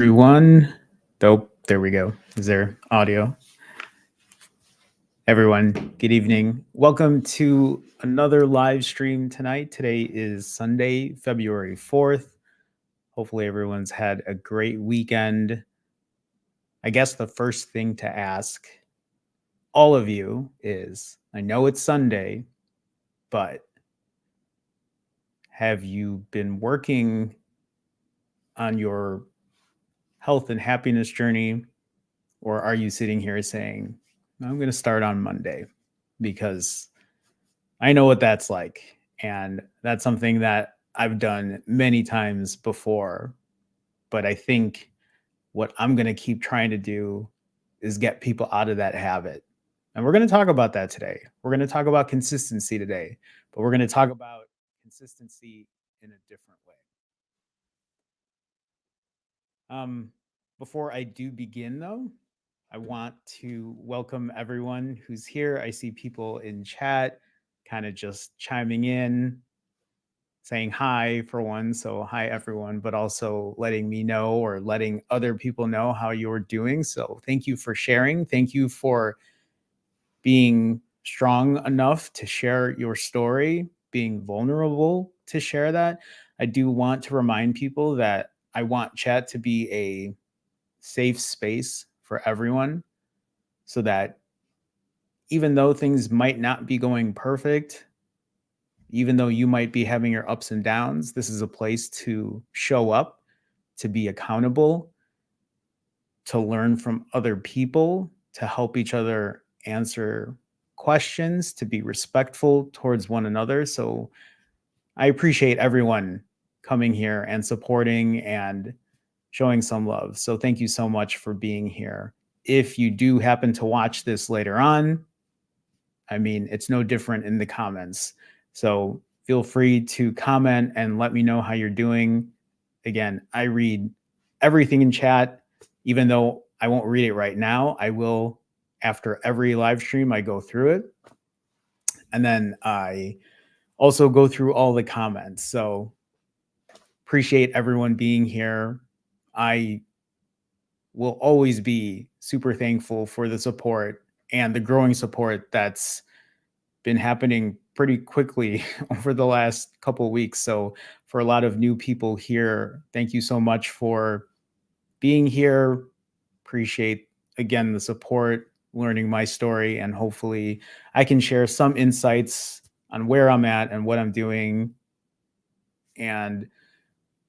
Everyone. Oh, there we go. Is there audio? Everyone, good evening. Welcome to another live stream tonight. Today is Sunday, February 4th. Hopefully, everyone's had a great weekend. I guess the first thing to ask all of you is I know it's Sunday, but have you been working on your health and happiness journey? Or are you sitting here saying, I'm going to start on Monday because I know what that's like. And that's something that I've done many times before. But I think what I'm going to keep trying to do is get people out of that habit. And we're going to talk about that today. We're going to talk about consistency today, but we're going to talk about consistency in a different way. Before I do begin, though, I want to welcome everyone who's here. I see people in chat kind of just chiming in, saying hi for one. So, hi, everyone, but also letting me know or letting other people know how you're doing. So, thank you for sharing. Thank you for being strong enough to share your story, being vulnerable to share that. I do want to remind people that I want chat to be a safe space for everyone so that even though things might not be going perfect, even though you might be having your ups and downs, this is a place to show up, to be accountable, to learn from other people, to help each other answer questions, to be respectful towards one another. So I appreciate everyone coming here and supporting and showing some love. So thank you so much for being here. If you do happen to watch this later on, I mean, it's no different in the comments. So feel free to comment and let me know how you're doing. Again, I read everything in chat, even though I won't read it right now. I will after every live stream, I go through it. And then I also go through all the comments. So appreciate everyone being here. I will always be super thankful for the support and the growing support that's been happening pretty quickly over the last couple of weeks. So for a lot of new people here, thank you so much for being here. Appreciate again the support, learning my story, and hopefully I can share some insights on where I'm at and what I'm doing, and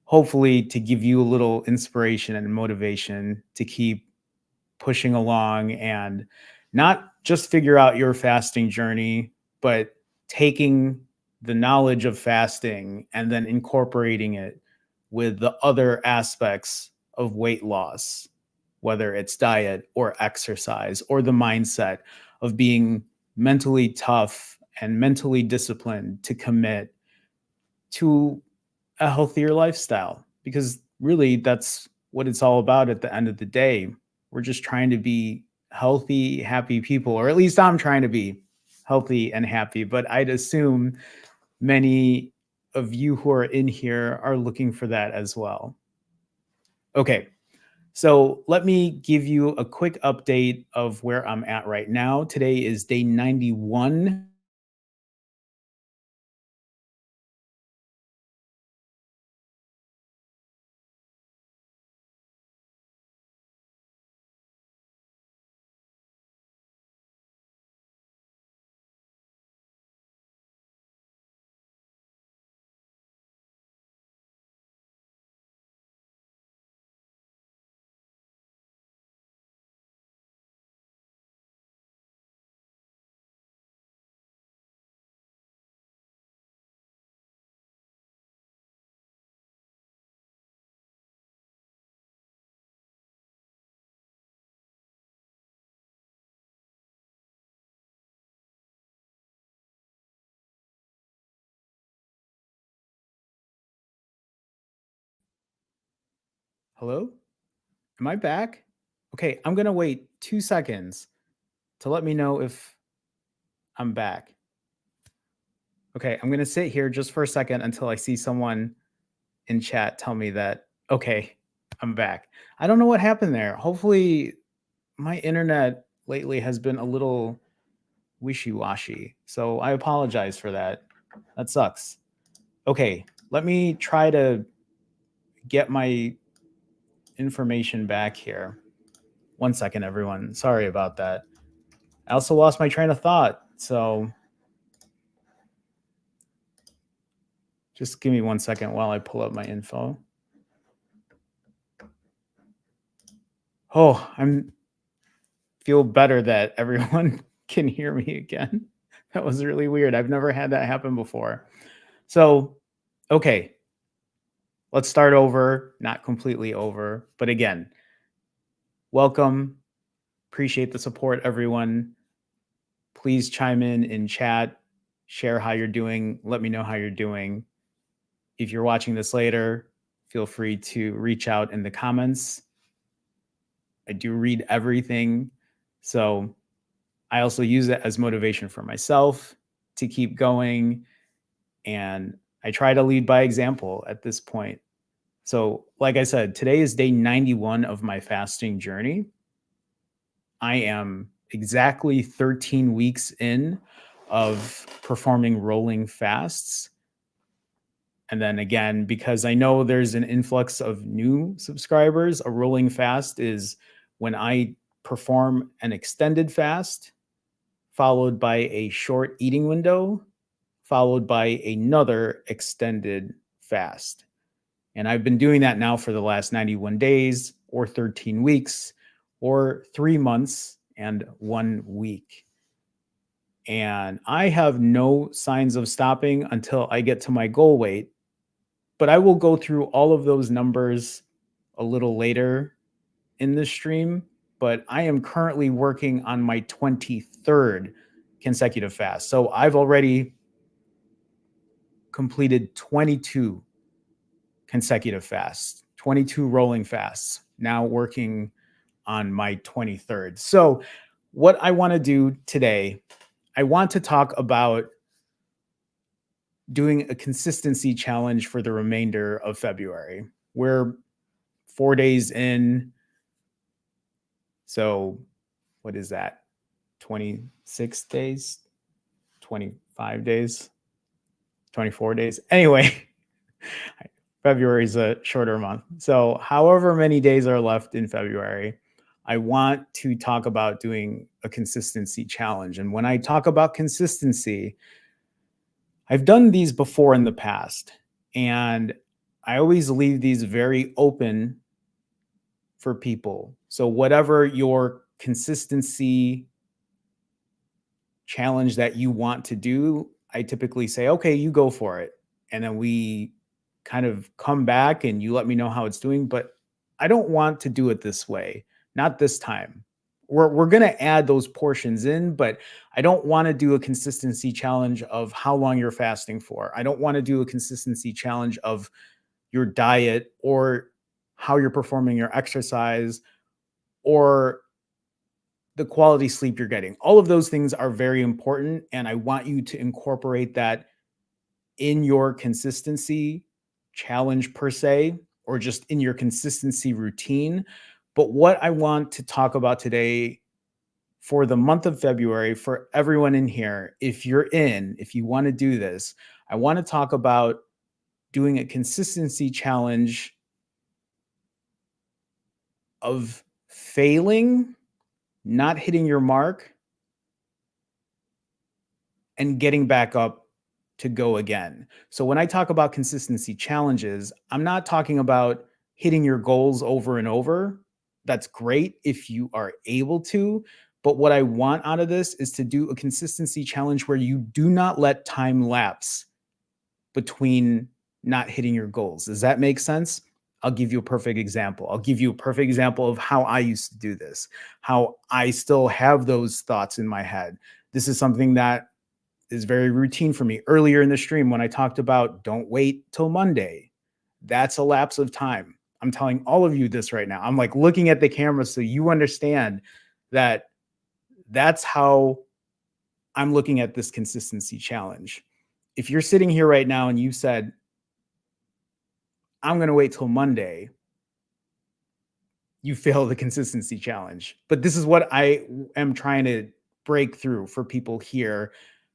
hopefully to give you a little inspiration and motivation to keep pushing along and not just figure out your fasting journey, but taking the knowledge of fasting and then incorporating it with the other aspects of weight loss, whether it's diet or exercise or the mindset of being mentally tough and mentally disciplined to commit to a healthier lifestyle. Because really, that's what it's all about at the end of the day. We're just trying to be healthy, happy people, or at least I'm trying to be healthy and happy. But I'd assume many of you who are in here are looking for that as well. Okay, so let me give you a quick update of where I'm at right now. Today is day 91. Hello? Am I back? Okay, I'm going to wait 2 seconds to let me know if I'm back. Okay, I'm going to sit here just for a second until I see someone in chat tell me that, okay, I'm back. I don't know what happened there. Hopefully, my internet lately has been a little wishy-washy. So I apologize for that. That sucks. Okay, let me try to get my information back here. One second, everyone. Sorry about that. I also lost my train of thought. So just give me 1 second while I pull up my info. Oh, I'm feel better that everyone can hear me again. That was really weird. I've never had that happen before. So, okay, let's start over, not completely over, but again, welcome. Appreciate the support, everyone. Please chime in chat, share how you're doing, let me know how you're doing. If you're watching this later, feel free to reach out in the comments. I do read everything. So I also use it as motivation for myself to keep going. And I try to lead by example at this point. So, like I said, today is day 91 of my fasting journey. I am exactly 13 weeks in of performing rolling fasts. And then again, because I know there's an influx of new subscribers, a rolling fast is when I perform an extended fast, followed by a short eating window, followed by another extended fast. And I've been doing that now for the last 91 days, or 13 weeks, or 3 months and 1 week. And I have no signs of stopping until I get to my goal weight. But I will go through all of those numbers a little later in this stream. But I am currently working on my 23rd consecutive fast. So I've already completed 22 consecutive fasts, 22 rolling fasts, now working on my 23rd. So, what I want to do today, I want to talk about doing a consistency challenge for the remainder of February. We're 4 days in. So, what is that? 26 days? 25 days? 24 days? Anyway, February is a shorter month. So, however many days are left in February, I want to talk about doing a consistency challenge. And when I talk about consistency, I've done these before in the past, and I always leave these very open for people. So, whatever your consistency challenge that you want to do, I typically say, okay, you go for it. And then we kind of come back and you let me know how it's doing. But I don't want to do it this way, not this time. We're going to add those portions in, but I don't want to do a consistency challenge of how long you're fasting for. I don't want to do a consistency challenge of your diet or how you're performing your exercise or the quality sleep you're getting. All of those things are very important. And I want you to incorporate that in your consistency challenge, per se, or just in your consistency routine. But what I want to talk about today for the month of February, for everyone in here, if if you want to do this, I want to talk about doing a consistency challenge of failing, not hitting your mark, and getting back up to go again. So when I talk about consistency challenges, I'm not talking about hitting your goals over and over. That's great if you are able to. But what I want out of this is to do a consistency challenge where you do not let time lapse between not hitting your goals. Does that make sense? I'll give you a perfect example. I'll give you a perfect example of how I used to do this, how I still have those thoughts in my head. This is something that is very routine for me. Earlier in the stream, when I talked about don't wait till Monday, that's a lapse of time. I'm telling all of you this right now. I'm like looking at the camera so you understand that that's how I'm looking at this consistency challenge. If you're sitting here right now and you said, I'm going to wait till Monday, you fail the consistency challenge. But this is what I am trying to break through for people here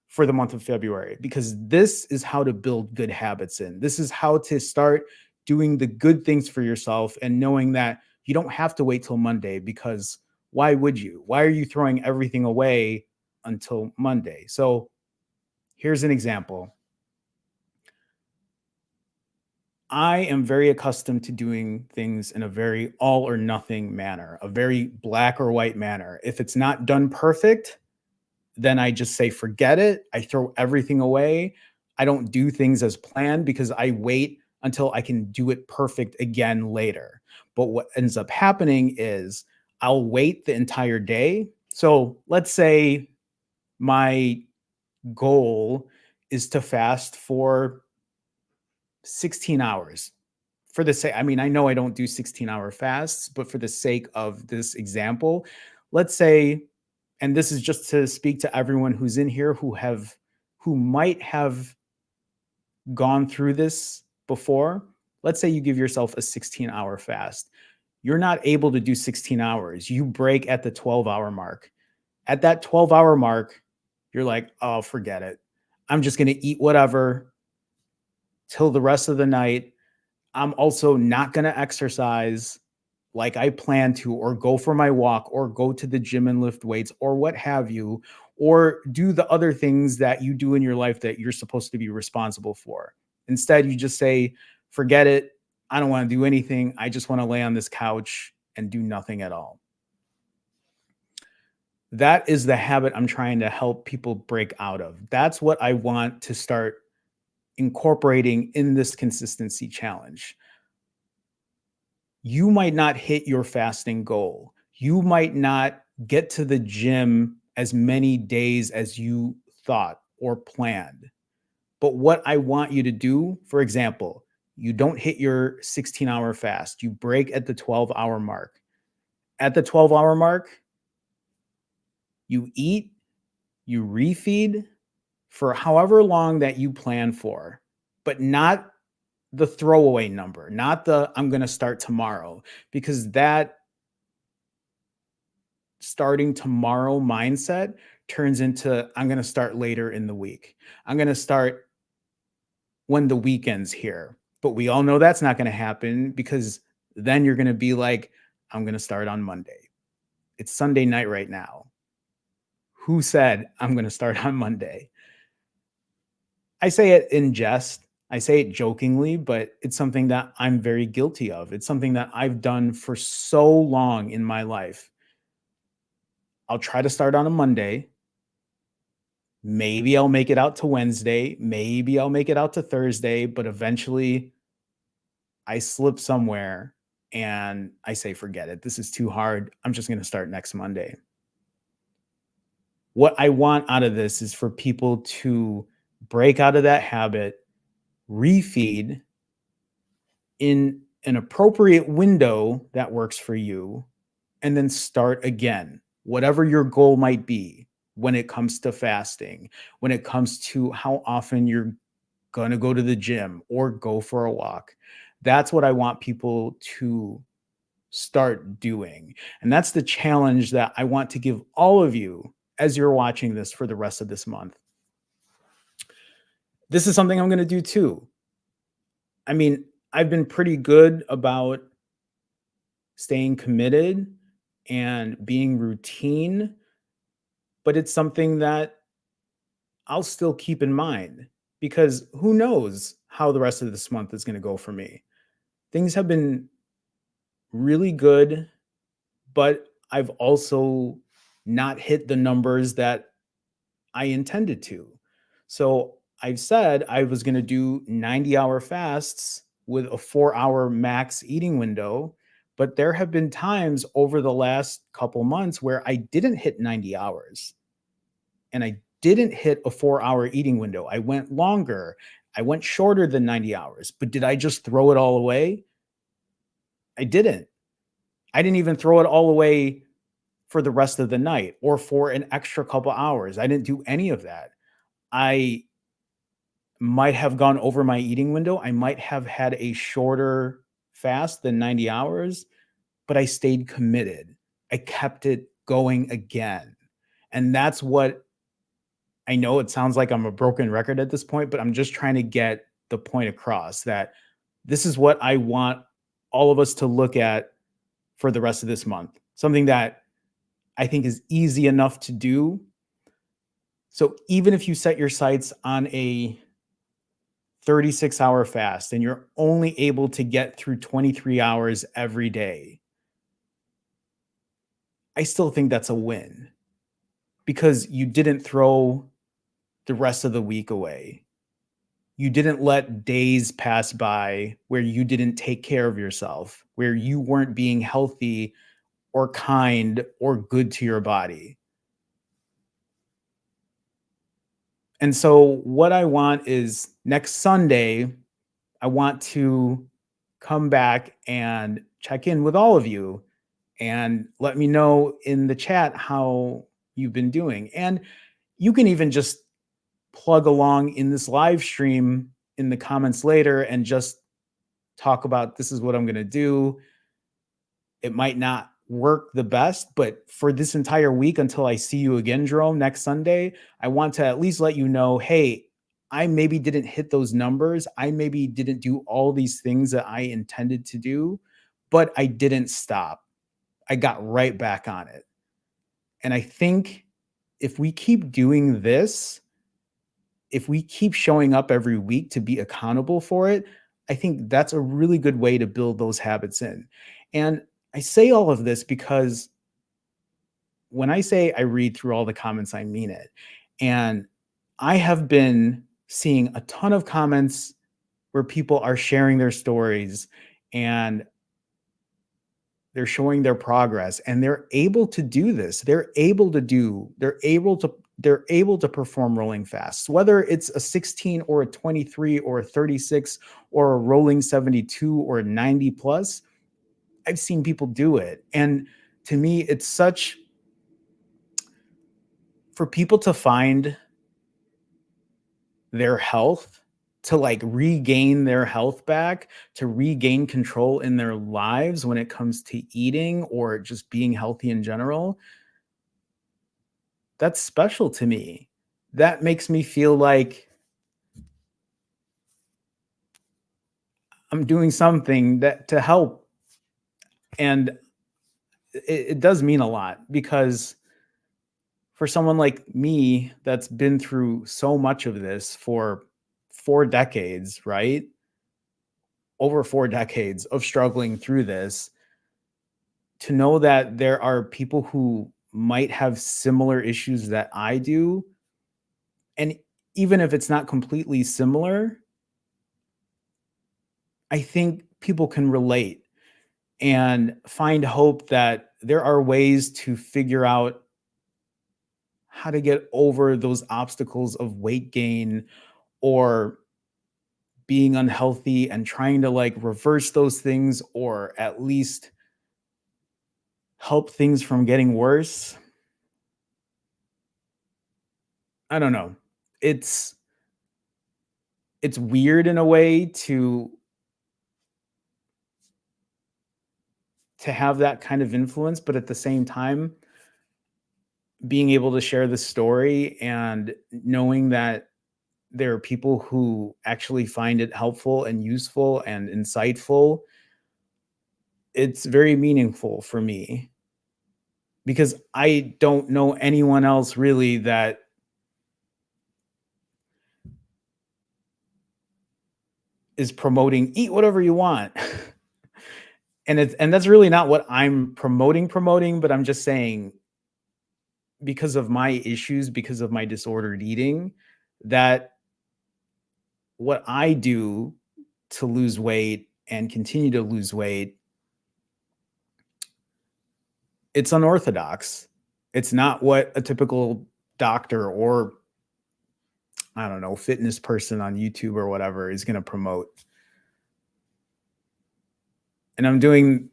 for the month of February, because this is how to build good habits in. This is how to start doing the good things for yourself and knowing that you don't have to wait till Monday, because why would you? Why are you throwing everything away until Monday? So here's an example. I am very accustomed to doing things in a very all or nothing manner, a very black or white manner. If it's not done perfect, then I just say, forget it. I throw everything away. I don't do things as planned because I wait until I can do it perfect again later. But what ends up happening is I'll wait the entire day. So let's say my goal is to fast for 16 hours. For the sake, I mean, I know I don't do 16-hour fasts, but for the sake of this example, let's say, and this is just to speak to everyone who's in here who might have gone through this before. Let's say you give yourself a 16-hour fast. You're not able to do 16 hours. You break at the 12-hour mark. At that 12-hour mark, you're like, oh, forget it. I'm just going to eat whatever till the rest of the night. I'm also not going to exercise like I plan to, or go for my walk, or go to the gym and lift weights, or what have you, or do the other things that you do in your life that you're supposed to be responsible for. Instead, you just say, forget it. I don't want to do anything. I just want to lay on this couch and do nothing at all. That is the habit I'm trying to help people break out of. That's what I want to start incorporating in this consistency challenge. You might not hit your fasting goal. You might not get to the gym as many days as you thought or planned. But what I want you to do, for example, you don't hit your 16-hour fast. You break at the 12-hour mark. At the 12-hour mark, you eat, you refeed for however long that you plan for, but not the throwaway number, not the I'm going to start tomorrow, because that starting tomorrow mindset turns into I'm going to start later in the week. I'm going to start when the weekend's here. But we all know that's not going to happen, because then you're going to be like, I'm going to start on Monday. It's Sunday night right now. Who said I'm going to start on Monday? I say it in jest. I say it jokingly, but it's something that I'm very guilty of. It's something that I've done for so long in my life. I'll try to start on a Monday. Maybe I'll make it out to Wednesday. Maybe I'll make it out to Thursday, but eventually I slip somewhere and I say, forget it. This is too hard. I'm just going to start next Monday. What I want out of this is for people to break out of that habit, refeed in an appropriate window that works for you, and then start again, whatever your goal might be when it comes to fasting, when it comes to how often you're going to go to the gym or go for a walk. That's what I want people to start doing. And that's the challenge that I want to give all of you as you're watching this for the rest of this month. This is something I'm going to do too. I mean, I've been pretty good about staying committed and being routine, but it's something that I'll still keep in mind, because who knows how the rest of this month is going to go for me. Things have been really good, but I've also not hit the numbers that I intended to. So I've said I was going to do 90-hour fasts with a 4-hour max eating window, but there have been times over the last couple months where I didn't hit 90 hours and I didn't hit a 4-hour eating window. I went longer. I went shorter than 90 hours, but did I just throw it all away? I didn't. I didn't even throw it all away for the rest of the night or for an extra couple hours. I didn't do any of that. I might have gone over my eating window. I might have had a shorter fast than 90 hours, but I stayed committed. I kept it going again. And that's what I know. It sounds like I'm a broken record at this point, but I'm just trying to get the point across that this is what I want all of us to look at for the rest of this month. Something that I think is easy enough to do. So even if you set your sights on a 36-hour fast and you're only able to get through 23 hours every day, I still think that's a win because you didn't throw the rest of the week away. You didn't let days pass by where you didn't take care of yourself, where you weren't being healthy or kind or good to your body. And so, what I want is next Sunday, I want to come back and check in with all of you and let me know in the chat how you've been doing. And you can even just plug along in this live stream in the comments later and just talk about this is what I'm going to do. It might not work the best, but for this entire week until I see you again, Jerome, next Sunday, I want to at least let you know, hey, I maybe didn't hit those numbers. I maybe didn't do all these things that I intended to do, but I didn't stop. I got right back on it. And I think if we keep doing this, if we keep showing up every week to be accountable for it, I think that's a really good way to build those habits in. And I say all of this because when I say I read through all the comments, I mean it. And I have been seeing a ton of comments where people are sharing their stories and they're showing their progress and they're able to do this. They're able to perform rolling fasts, whether it's a 16 or a 23 or a 36 or a rolling 72 or a 90 plus. I've seen people do it. And to me, it's such for people to find their health, to like regain their health back, to regain control in their lives when it comes to eating or just being healthy in general. That's special to me. That makes me feel like I'm doing something that to help. And it does mean a lot because for someone like me that's been through so much of this for 4 decades, right? Over 4 decades of struggling through this, to know that there are people who might have similar issues that I do, and even if it's not completely similar, I think people can relate and find hope that there are ways to figure out how to get over those obstacles of weight gain or being unhealthy and trying to like reverse those things or at least help things from getting worse. I don't know. It's it's weird in a way to have that kind of influence, but at the same time, being able to share the story and knowing that there are people who actually find it helpful and useful and insightful, it's very meaningful for me because I don't know anyone else really that is promoting eat whatever you want. And that's really not what I'm promoting, but I'm just saying because of my issues, because of my disordered eating, that what I do to lose weight and continue to lose weight, it's unorthodox. It's not what a typical doctor or I don't know, fitness person on YouTube or whatever is going to promote. And I'm doing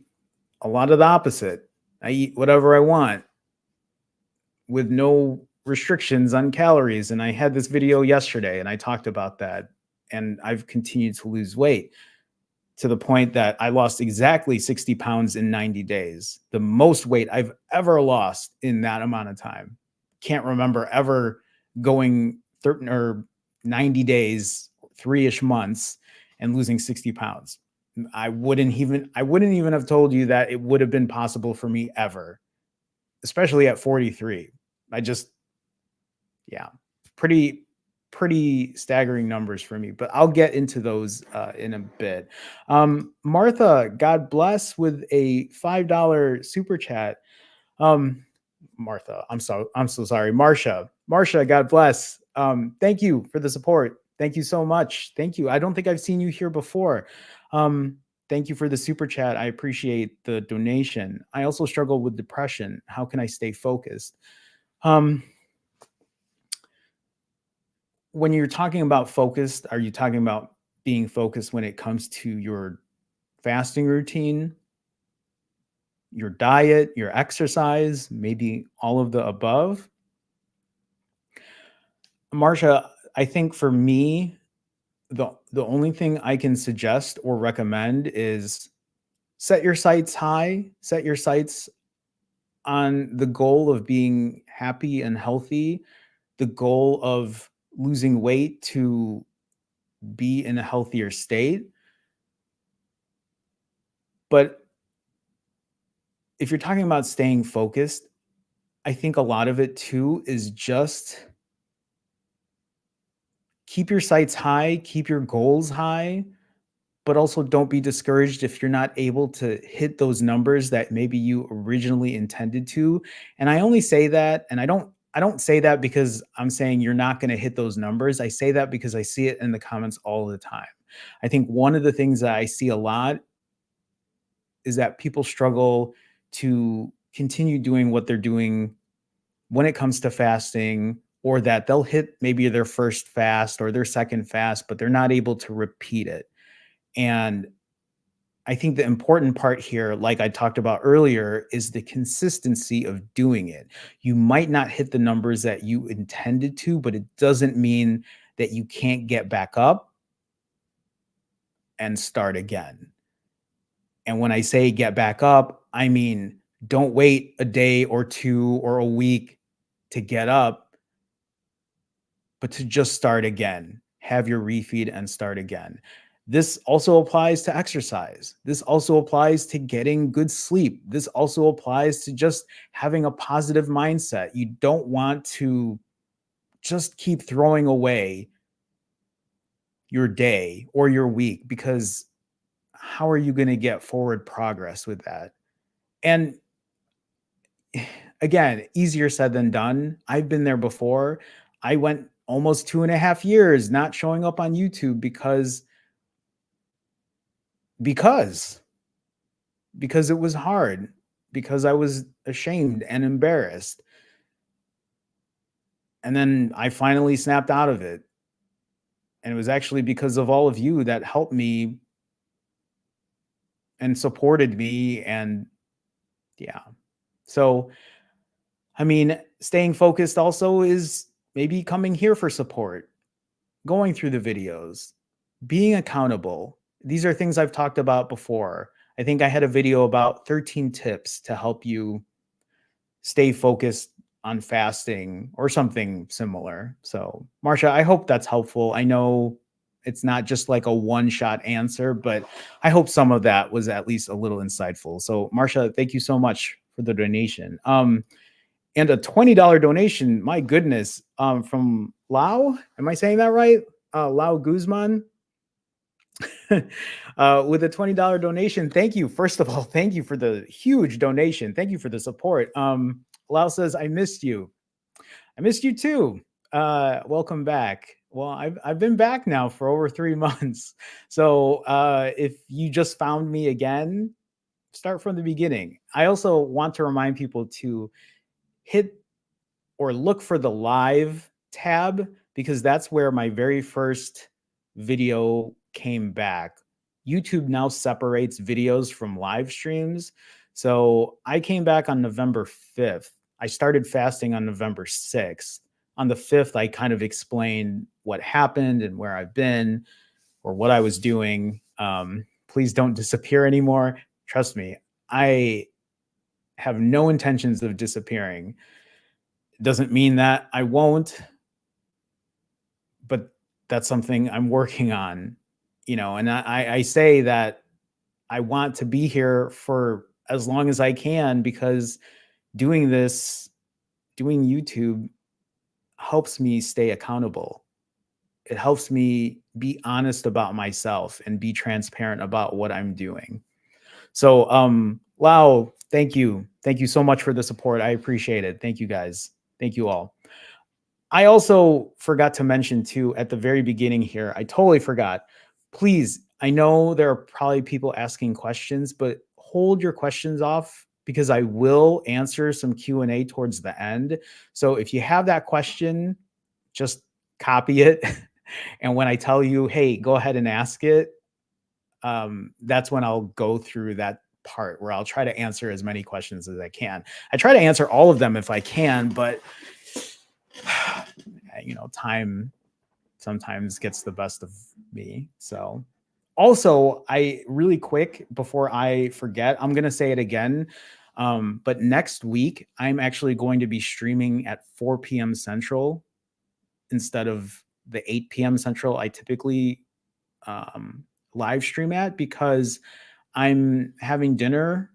a lot of the opposite. I eat whatever I want with no restrictions on calories. And I had this video yesterday and I talked about that. And I've continued to lose weight. to the point that I lost exactly 60 pounds in 90 days, the most weight I've ever lost in that amount of time. Can't remember ever going 30 or 90 days, 3-ish months, and losing 60 pounds. I wouldn't even have told you that it would have been possible for me ever, especially at 43. I just, yeah, pretty staggering numbers for me, but I'll get into those in a bit. Martha, God bless, with a $5 super chat. um Martha, I'm so sorry. Marsha, God bless. Thank you for the support. Thank you so much. Thank you. I don't think I've seen you here before. Thank you for the super chat. I appreciate the donation. I also struggle with depression. How can I stay focused? um when you're talking about focused, are you talking about being focused when it comes to your fasting routine, your diet, your exercise, maybe all of the above? Marsha, I think for me, the only thing I can suggest or recommend is set your sights high, set your sights on the goal of being happy and healthy, the goal of losing weight to be in a healthier state. But if you're talking about staying focused, I think a lot of it too is just keep your sights high, keep your goals high, but also don't be discouraged if you're not able to hit those numbers that maybe you originally intended to. And I only say that, and I don't say that because I'm saying you're not going to hit those numbers. I say that because I see it in the comments all the time. I think one of the things that I see a lot is that people struggle to continue doing what they're doing when it comes to fasting, or that they'll hit maybe their first fast or their second fast, but they're not able to repeat it. And I think the important part here, like I talked about earlier, is the consistency of doing it. You might not hit the numbers that you intended to, but it doesn't mean that you can't get back up and start again. And when I say get back up, I mean, don't wait a day or two or a week to get up, but to just start again, have your refeed and start again. This also applies to exercise. This also applies to getting good sleep. This also applies to just having a positive mindset. You don't want to just keep throwing away your day or your week, because how are you going to get forward progress with that? And again, easier said than done. I've been there before. I went almost 2.5 years not showing up on YouTube because because it was hard, because I was ashamed and embarrassed. And then I finally snapped out of it. And it was actually because of all of you that helped me and supported me. And yeah. So, I mean, staying focused also is maybe coming here for support, going through the videos, being accountable. These are things I've talked about before. I think I had a video about 13 tips to help you stay focused on fasting or something similar. So, Marsha, I hope that's helpful. I know it's not just like a one-shot answer, but I hope some of that was at least a little insightful. So, Marsha, thank you so much for the donation. And a $20 donation, my goodness, from Lau. Am I saying that right? Lau Guzman. With a $20 donation. Thank you. First of all, thank you for the huge donation. Thank you for the support. Lau says, I missed you. I missed you too. Welcome back. Well, I've been back now for over 3 months. So if you just found me again, start from the beginning. I also want to remind people to hit or look for the live tab, because that's where my very first video came back. YouTube now separates videos from live streams. So I came back on November 5th. I started fasting on November 6th. On the 5th, I kind of explained what happened and where I've been or what I was doing. please don't disappear anymore. Trust me, I have no intentions of disappearing. Doesn't mean that I won't, but that's something I'm working on, and I say that I want to be here for as long as I can because doing this, doing YouTube helps me stay accountable. It helps me be honest about myself and be transparent about what I'm doing. So, Lau, thank you. Thank you so much for the support. I appreciate it. Thank you guys. Thank you all. I also forgot to mention too at the very beginning here, I totally forgot. Please, I know there are probably people asking questions, but hold your questions off because I will answer some Q&A towards the end. So if you have that question, just copy it. And when I tell you, hey, go ahead and ask it, that's when I'll go through that part where I'll try to answer as many questions as I can. I try to answer all of them if I can, but time sometimes gets the best of me. So also, I really quick before I forget, I'm going to say it again. But next week, I'm actually going to be streaming at 4 p.m. Central instead of the 8 p.m. Central I typically live stream at because I'm having dinner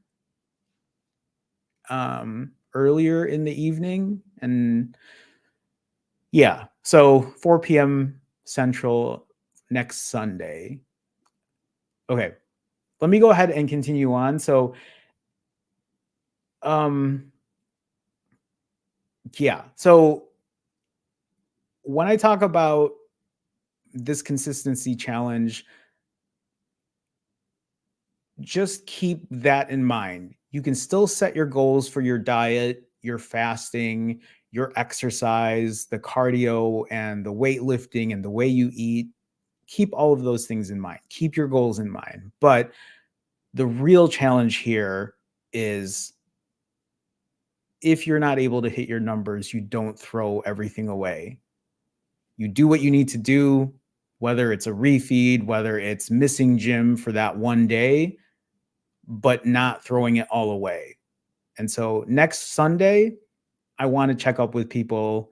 earlier in the evening. And yeah, so 4 p.m. Central next Sunday. Okay, let me go ahead and continue on. So, yeah, so when I talk about this consistency challenge, just keep that in mind. You can still set your goals for your diet, your fasting, your exercise, the cardio, and the weightlifting, and the way you eat. Keep all of those things in mind. Keep your goals in mind. But the real challenge here is if you're not able to hit your numbers, you don't throw everything away. You do what you need to do, whether it's a refeed, whether it's missing gym for that one day, but not throwing it all away. And so next Sunday, I want to check up with people.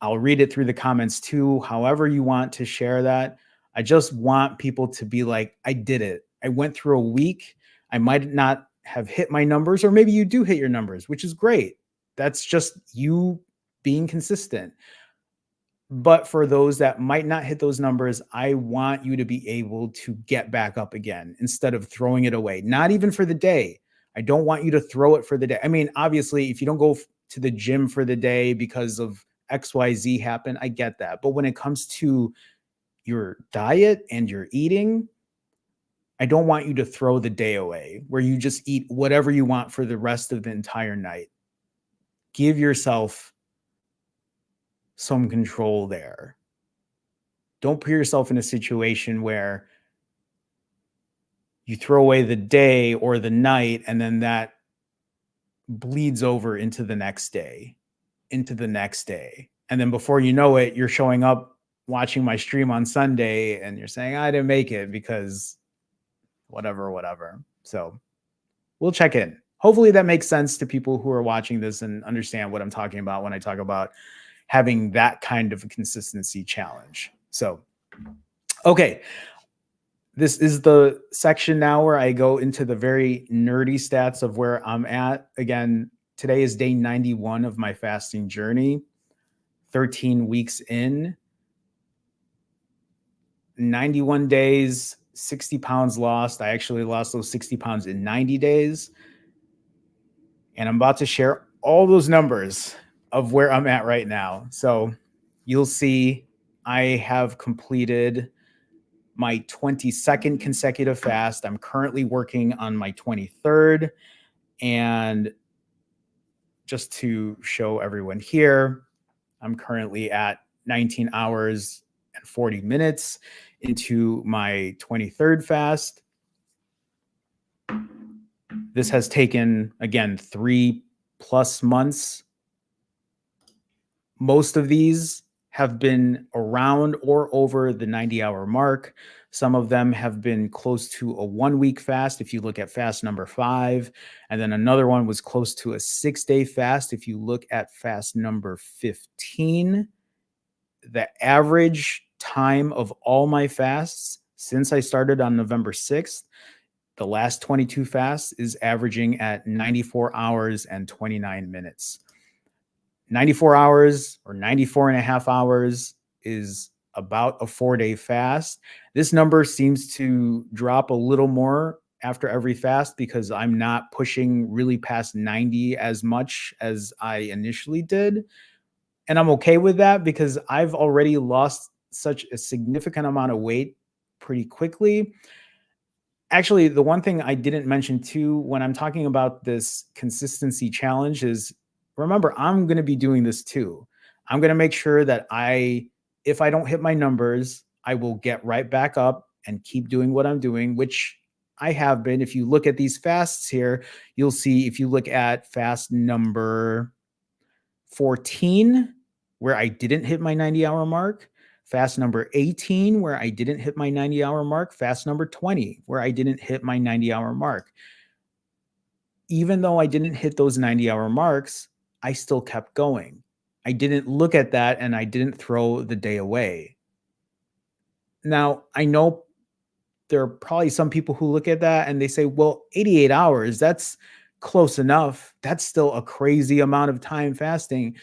I'll read it through the comments too, however you want to share that. I just want people to be like, I did it. I went through a week. I might not have hit my numbers, or maybe you do hit your numbers, which is great. That's just you being consistent. But for those that might not hit those numbers, I want you to be able to get back up again instead of throwing it away, not even for the day. I don't want you to throw it for the day. I mean, obviously, if you don't go to the gym for the day because of XYZ happen, I get that. But when it comes to your diet and your eating, I don't want you to throw the day away where you just eat whatever you want for the rest of the entire night. Give yourself some control there. Don't put yourself in a situation where you throw away the day or the night and then that bleeds over into the next day, into the next day. And then before you know it, you're showing up watching my stream on Sunday and you're saying, I didn't make it because whatever. So we'll check in. Hopefully that makes sense to people who are watching this and understand what I'm talking about when I talk about having that kind of a consistency challenge. So, okay. This is the section now where I go into the very nerdy stats of where I'm at. Again, today is day 91 of my fasting journey, 13 weeks in, 91 days, 60 pounds lost. I actually lost those 60 pounds in 90 days. And I'm about to share all those numbers of where I'm at right now. So you'll see I have completed my 22nd consecutive fast. I'm currently working on my 23rd. And just to show everyone here, I'm currently at 19 hours and 40 minutes into my 23rd fast. This has taken, again, 3+ months. Most of these have been around or over the 90-hour mark. Some of them have been close to a 1 week fast if you look at fast number 5. And then another one was close to a 6-day fast if you look at fast number 15. The average time of all my fasts since I started on November 6th, the last 22 fasts, is averaging at 94 hours and 29 minutes. 94 hours or 94 and a half hours is about a 4-day fast. This number seems to drop a little more after every fast because I'm not pushing really past 90 as much as I initially did. And I'm okay with that because I've already lost such a significant amount of weight pretty quickly. Actually, the one thing I didn't mention too when I'm talking about this consistency challenge is, remember, I'm going to be doing this too. I'm going to make sure that if I don't hit my numbers, I will get right back up and keep doing what I'm doing, which I have been. If you look at these fasts here, you'll see if you look at fast number 14, where I didn't hit my 90-hour mark, fast number 18, where I didn't hit my 90-hour mark, fast number 20, where I didn't hit my 90-hour mark. Even though I didn't hit those 90-hour marks, I still kept going. I didn't look at that and I didn't throw the day away. Now, I know there are probably some people who look at that and they say, well, 88 hours, that's close enough. That's still a crazy amount of time fasting.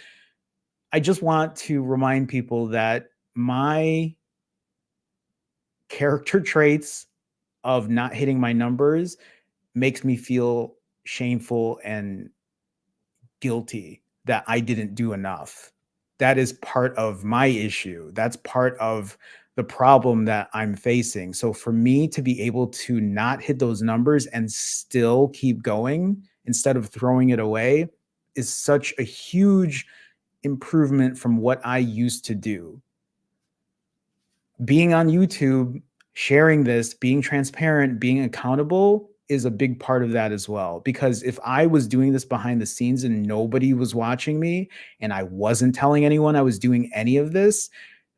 I just want to remind people that my character traits of not hitting my numbers makes me feel shameful and guilty that I didn't do enough. That is part of my issue. That's part of the problem that I'm facing. So for me to be able to not hit those numbers and still keep going instead of throwing it away is such a huge improvement from what I used to do. Being on YouTube, sharing this, being transparent, being accountable is a big part of that as well. Because if I was doing this behind the scenes and nobody was watching me and I wasn't telling anyone I was doing any of this,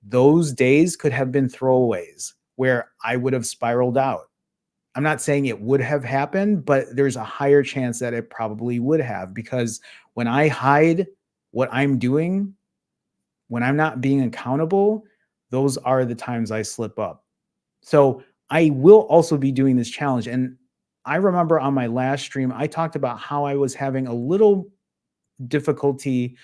those days could have been throwaways where I would have spiraled out. I'm not saying it would have happened, but there's a higher chance that it probably would have, because when I hide what I'm doing, when I'm not being accountable, those are the times I slip up. So I will also be doing this challenge. And I remember on my last stream, I talked about how I was having a little difficulty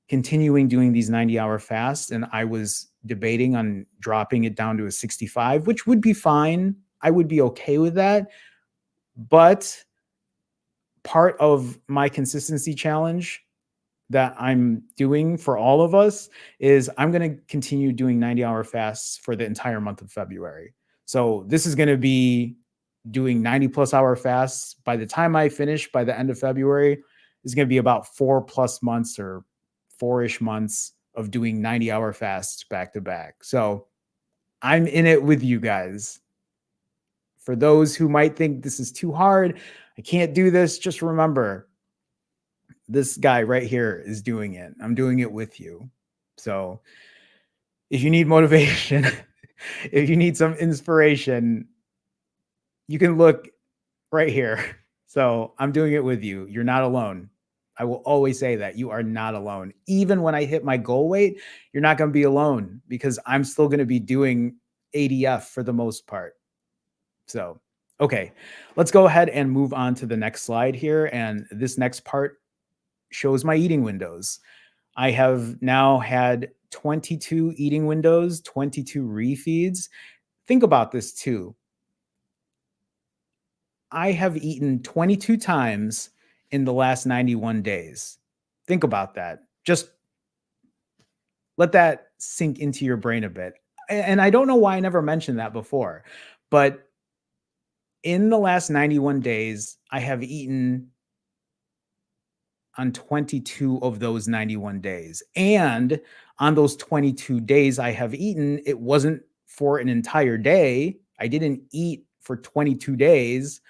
continuing doing these 90-hour fasts. And I was debating on dropping it down to a 65, which would be fine. I would be okay with that. But part of my consistency challenge that I'm doing for all of us is I'm going to continue doing 90-hour fasts for the entire month of February. So this is going to be doing 90 plus hour fasts. By the time I finish by the end of February, it's going to be about 4+ months or 4-ish months of doing 90-hour fasts back to back. So I'm in it with you guys. For those who might think this is too hard, I can't do this, just remember, this guy right here is doing it. I'm doing it with you. So if you need motivation, if you need some inspiration, you can look right here. So I'm doing it with you. You're not alone. I will always say that you are not alone. Even when I hit my goal weight, you're not going to be alone because I'm still going to be doing ADF for the most part. So, okay, let's go ahead and move on to the next slide here. And this next part shows my eating windows. I have now had 22 eating windows, 22 refeeds. Think about this too. I have eaten 22 times in the last 91 days. Think about that. Just let that sink into your brain a bit. And I don't know why I never mentioned that before, but in the last 91 days, I have eaten on 22 of those 91 days. And on those 22 days I have eaten, it wasn't for an entire day. I didn't eat for 22 days.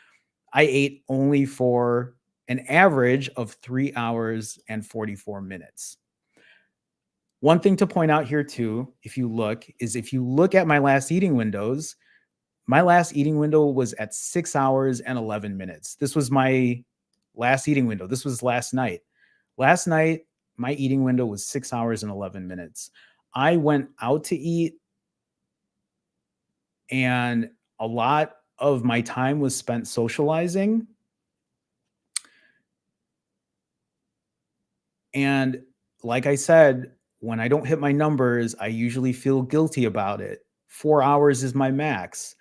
I ate only for an average of 3 hours and 44 minutes. One thing to point out here too, if you look at my last eating windows, my last eating window was at 6 hours and 11 minutes. This was my last eating window. This was last night. Last night, my eating window was 6 hours and 11 minutes. I went out to eat, and a lot of my time was spent socializing. And like I said, when I don't hit my numbers, I usually feel guilty about it. 4 hours is my max.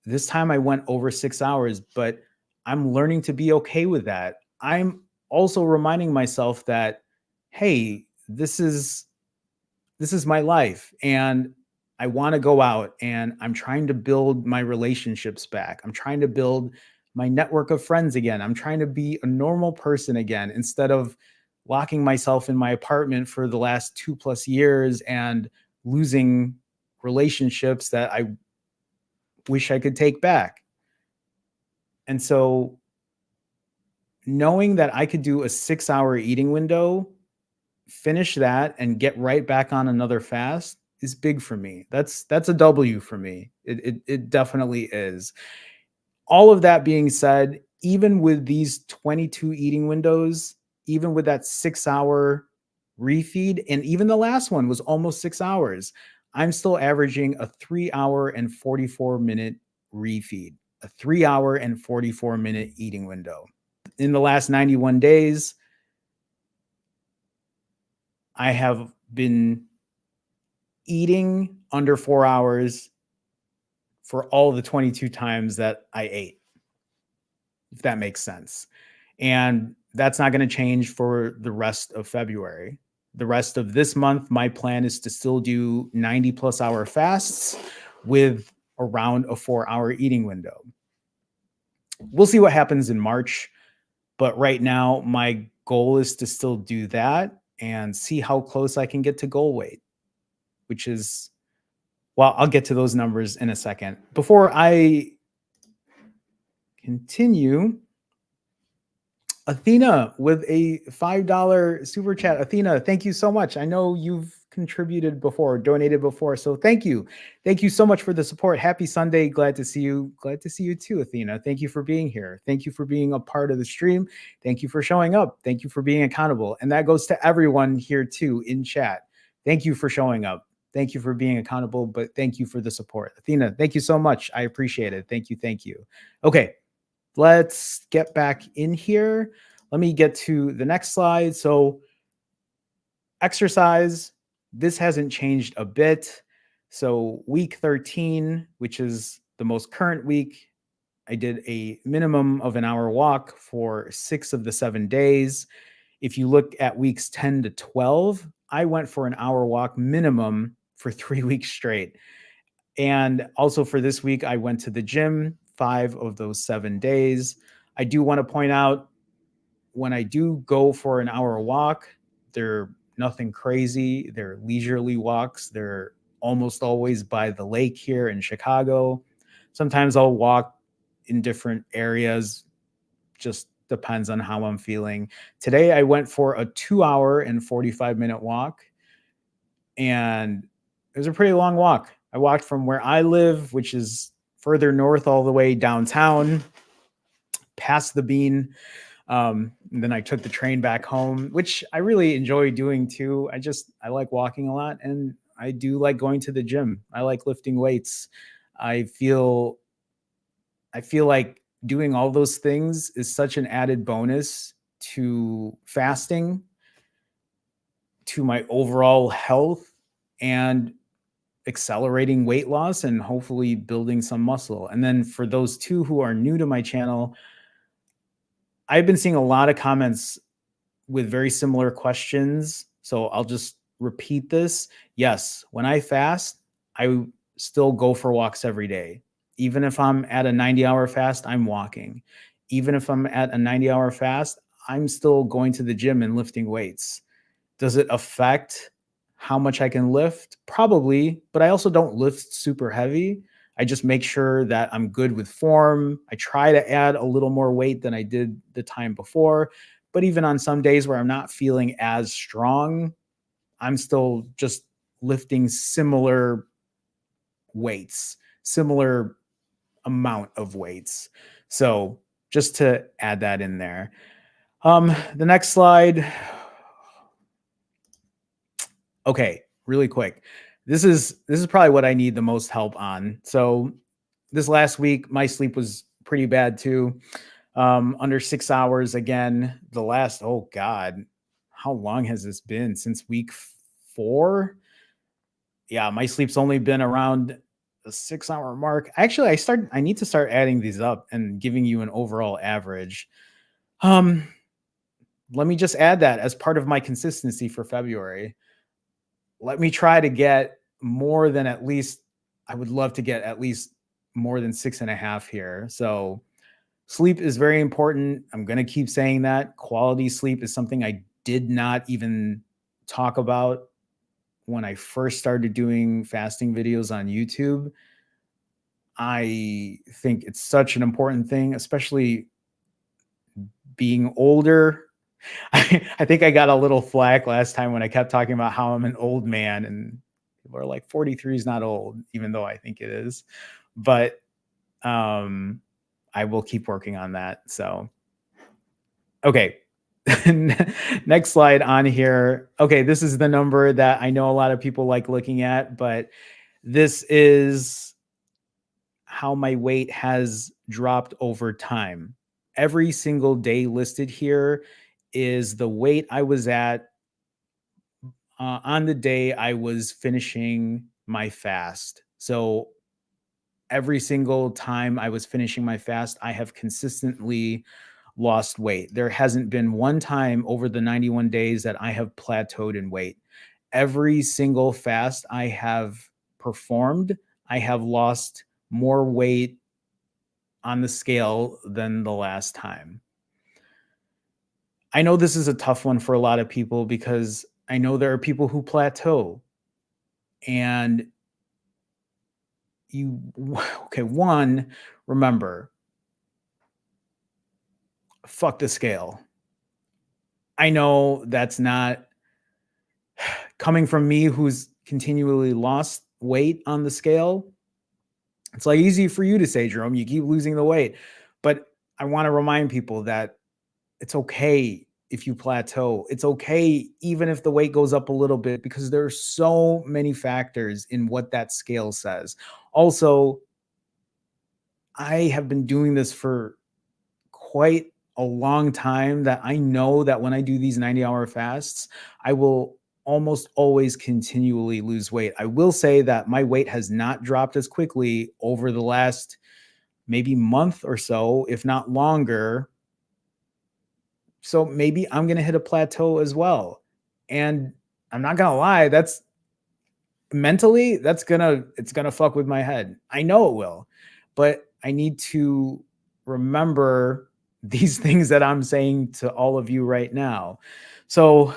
This time I went over 6 hours, but I'm learning to be okay with that. I'm also reminding myself that, hey, this is my life, and I want to go out, and I'm trying to build my relationships back. I'm trying to build my network of friends again. I'm trying to be a normal person again instead of locking myself in my apartment for the last 2+ years and losing relationships that I wish I could take back. And so knowing that I could do a 6-hour eating window, finish that and get right back on another fast is big for me. That's a W for me. It definitely is. All of that being said, even with these 22 eating windows, even with that 6-hour refeed, and even the last one was almost 6 hours, I'm still averaging a 3 hour and 44 minute refeed, a 3 hour and 44 minute eating window. In the last 91 days, I have been eating under 4 hours for all the 22 times that I ate, if that makes sense. And that's not going to change for the rest of February. The rest of this month, my plan is to still do 90+ hour fasts with around a 4 hour eating window. We'll see what happens in March. But right now, my goal is to still do that and see how close I can get to goal weight, which is, well, I'll get to those numbers in a second. Before I continue, Athena with a $5 super chat. Athena, thank you so much. I know you've contributed before, donated before, so thank you. Thank you so much for the support. Happy Sunday. Glad to see you. Glad to see you too, Athena. Thank you for being here. Thank you for being a part of the stream. Thank you for showing up. Thank you for being accountable. And that goes to everyone here too in chat. Thank you for showing up. Thank you for being accountable, but thank you for the support. Athena, thank you so much. I appreciate it. Thank you. Thank you. Okay, let's get back in here. Let me get to the next slide. So exercise, this hasn't changed a bit. So week 13, which is the most current week, I did a minimum of an hour walk for 6 of the 7 days. If you look at weeks 10 to 12, I went for an hour walk minimum for 3 weeks straight. And also for this week, I went to the gym 5 of those 7 days. I do want to point out, when I do go for an hour walk, they're nothing crazy. They're leisurely walks. They're almost always by the lake here in Chicago. Sometimes I'll walk in different areas, just depends on how I'm feeling. Today, I went for a 2 hour and 45 minute walk, and it was a pretty long walk. I walked from where I live, which is further north, all the way downtown, past the Bean. And then I took the train back home, which I really enjoy doing too. I like walking a lot, and I do like going to the gym. I like lifting weights. I feel like doing all those things is such an added bonus to fasting, to my overall health, and accelerating weight loss, and hopefully building some muscle. And then for those two who are new to my channel, I've been seeing a lot of comments with very similar questions. So I'll just repeat this. Yes, when I fast, I still go for walks every day. Even if I'm at a 90-hour fast, I'm walking. Even if I'm at a 90-hour fast, I'm still going to the gym and lifting weights. Does it affect how much I can lift? Probably, but I also don't lift super heavy. I just make sure that I'm good with form. I try to add a little more weight than I did the time before. But even on some days where I'm not feeling as strong, I'm still just lifting similar weights, similar amount of weights. So just to add that in there. The next slide. Okay, really quick. This is probably what I need the most help on. So this last week, my sleep was pretty bad too. Under 6 hours again. The last, oh God, how long has this been? Since week 4? Yeah, my sleep's only been around the 6 hour mark. Actually, I need to start adding these up and giving you an overall average. Um, Let me just add that as part of my consistency for February. Let me try to get more than at least, I would love to get at least more than 6.5 here. So sleep is very important. I'm going to keep saying that. Quality sleep is something I did not even talk about when I first started doing fasting videos on YouTube. I think it's such an important thing, especially being older. I think I got a little flack last time when I kept talking about how I'm an old man, and people are like, 43 is not old, even though I think it is. But I will keep working on that. So, okay. Next slide on here. Okay, this is the number that I know a lot of people like looking at, but this is how my weight has dropped over time. Every single day listed here is the weight I was at on the day I was finishing my fast. So every single time I was finishing my fast, I have consistently lost weight. There hasn't been one time over the 91 days that I have plateaued in weight. Every single fast I have performed, I have lost more weight on the scale than the last time. I know this is a tough one for a lot of people because I know there are people who plateau, and you okay, one, remember, fuck the scale. I know that's not coming from me who's continually lost weight on the scale. It's like easy for you to say, Jerome, you keep losing the weight. But I want to remind people that it's okay if you plateau. It's okay even if the weight goes up a little bit, because there are so many factors in what that scale says. Also, I have been doing this for quite a long time that I know that when I do these 90-hour fasts, I will almost always continually lose weight. I will say that my weight has not dropped as quickly over the last maybe month or so, if not longer. So maybe I'm going to hit a plateau as well. And I'm not going to lie, that's mentally, it's going to fuck with my head. I know it will. But I need to remember these things that I'm saying to all of you right now. So,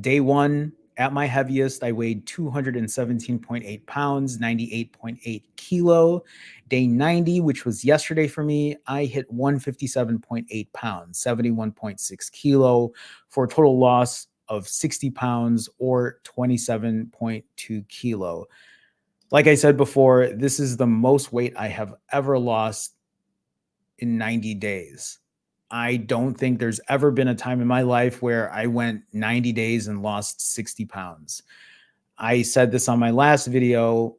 day 1, at my heaviest, I weighed 217.8 pounds, 98.8 kilo. Day 90, which was yesterday for me, I hit 157.8 pounds, 71.6 kilo, for a total loss of 60 pounds or 27.2 kilo. Like I said before, this is the most weight I have ever lost in 90 days. I don't think there's ever been a time in my life where I went 90 days and lost 60 pounds. I said this on my last video,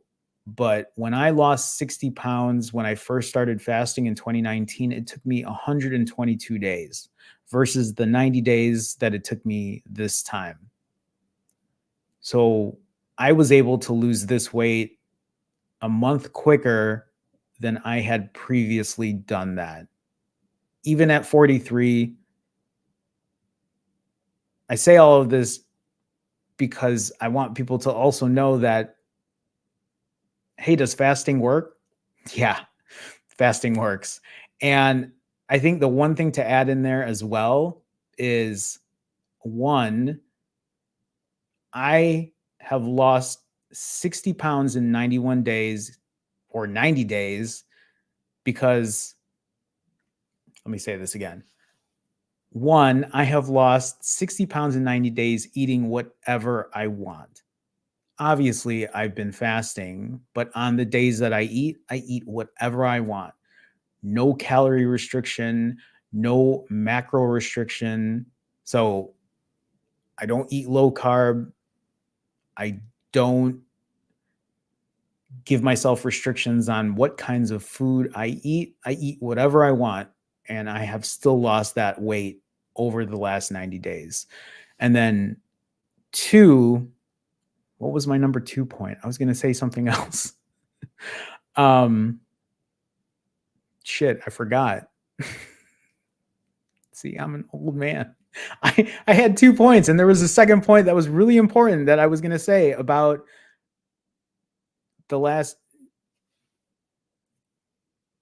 but when I lost 60 pounds when I first started fasting in 2019, it took me 122 days versus the 90 days that it took me this time. So I was able to lose this weight a month quicker than I had previously done that. Even at 43, I say all of this because I want people to also know that, hey, does fasting work? Yeah, fasting works. And I think the one thing to add in there as well is, one, I have lost 60 pounds in 91 days or 90 days because, let me say this again. One, I have lost 60 pounds in 90 days eating whatever I want. Obviously, I've been fasting, but on the days that I eat whatever I want. No calorie restriction, no macro restriction. So I don't eat low carb. I don't give myself restrictions on what kinds of food I eat. I eat whatever I want, and I have still lost that weight over the last 90 days. And then two, what was my number 2 point? I was going to say something else. um Shit, I forgot. See, I'm an old man. I had 2 points, and there was a second point that was really important that I was going to say about the last.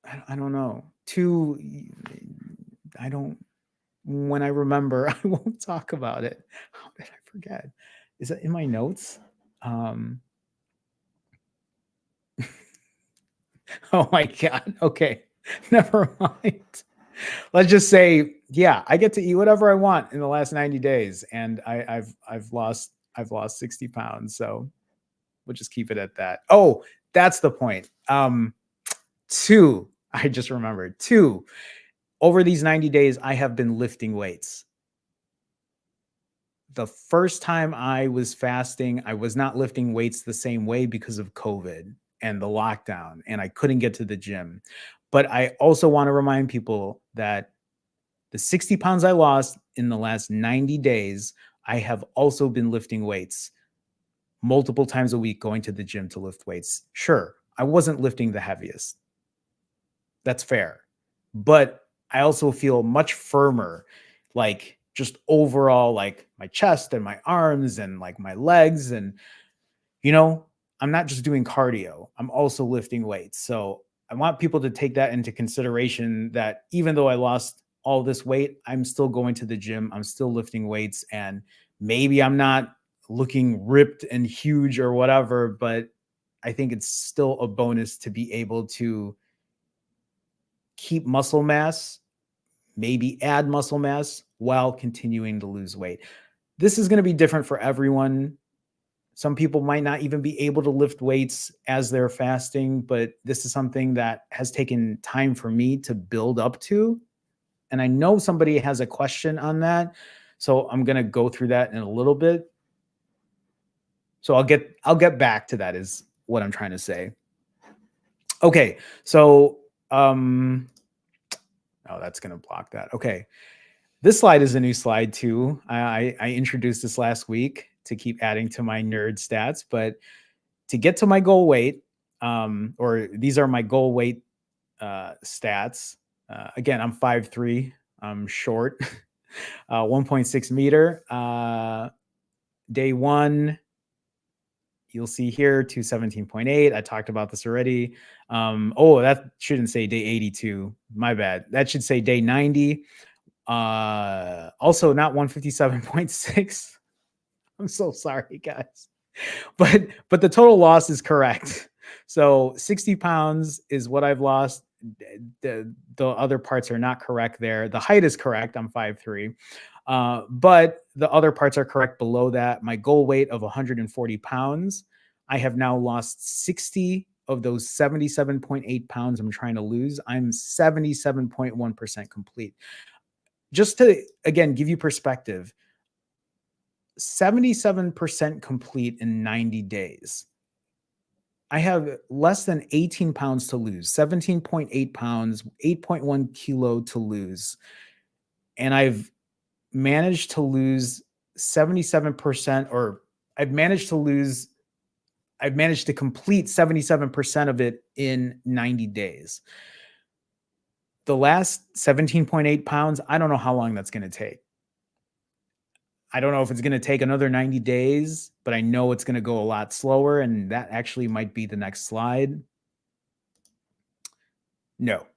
I don't know. Two. I don't. When I remember, I won't talk about it. How did I forget? Is it in my notes? Um, oh my god. Okay, never mind. Let's just say, yeah, I get to eat whatever I want in the last 90 days, and I've lost 60 pounds. So we'll just keep it at that. Oh, that's the point. Two, I just remembered. Two, over these 90 days, I have been lifting weights. The first time I was fasting, I was not lifting weights the same way because of COVID and the lockdown, and I couldn't get to the gym. But I also want to remind people that the 60 pounds I lost in the last 90 days, I have also been lifting weights multiple times a week, going to the gym to lift weights. Sure, I wasn't lifting the heaviest. That's fair. But I also feel much firmer, like just overall, like my chest and my arms and like my legs. And, you know, I'm not just doing cardio, I'm also lifting weights. So I want people to take that into consideration that even though I lost all this weight, I'm still going to the gym, I'm still lifting weights. And maybe I'm not looking ripped and huge or whatever, but I think it's still a bonus to be able to keep muscle mass, maybe add muscle mass while continuing to lose weight. This is going to be different for everyone. Some people might not even be able to lift weights as they're fasting, but this is something that has taken time for me to build up to. And I know somebody has a question on that. So I'm going to go through that in a little bit. So I'll get back to that is what I'm trying to say. Okay. So oh, that's going to block that. Okay. This slide is a new slide too. I introduced this last week to keep adding to my nerd stats, but to get to my goal weight, or these are my goal weight stats. Again, I'm 5'3", I'm short, 1.6 meter. Day one, you'll see here 217.8. I talked about this already. Oh, that shouldn't say day 82. My bad. That should say day 90. Also not 157.6. I'm so sorry, guys. But the total loss is correct. So 60 pounds is what I've lost. The other parts are not correct there. The height is correct. I'm 5'3". But the other parts are correct below that. My goal weight of 140 pounds. I have now lost 60 of those 77.8 pounds I'm trying to lose. I'm 77.1% complete. Just to, again, give you perspective, 77% complete in 90 days. I have less than 18 pounds to lose, 17.8 pounds, 8.1 kilo to lose. And I've managed to lose 77%, or I've managed to complete 77% of it in 90 days. The last 17.8 pounds, I don't know how long that's going to take. I don't know if it's going to take another 90 days, but I know it's going to go a lot slower. And that actually might be the next slide. No,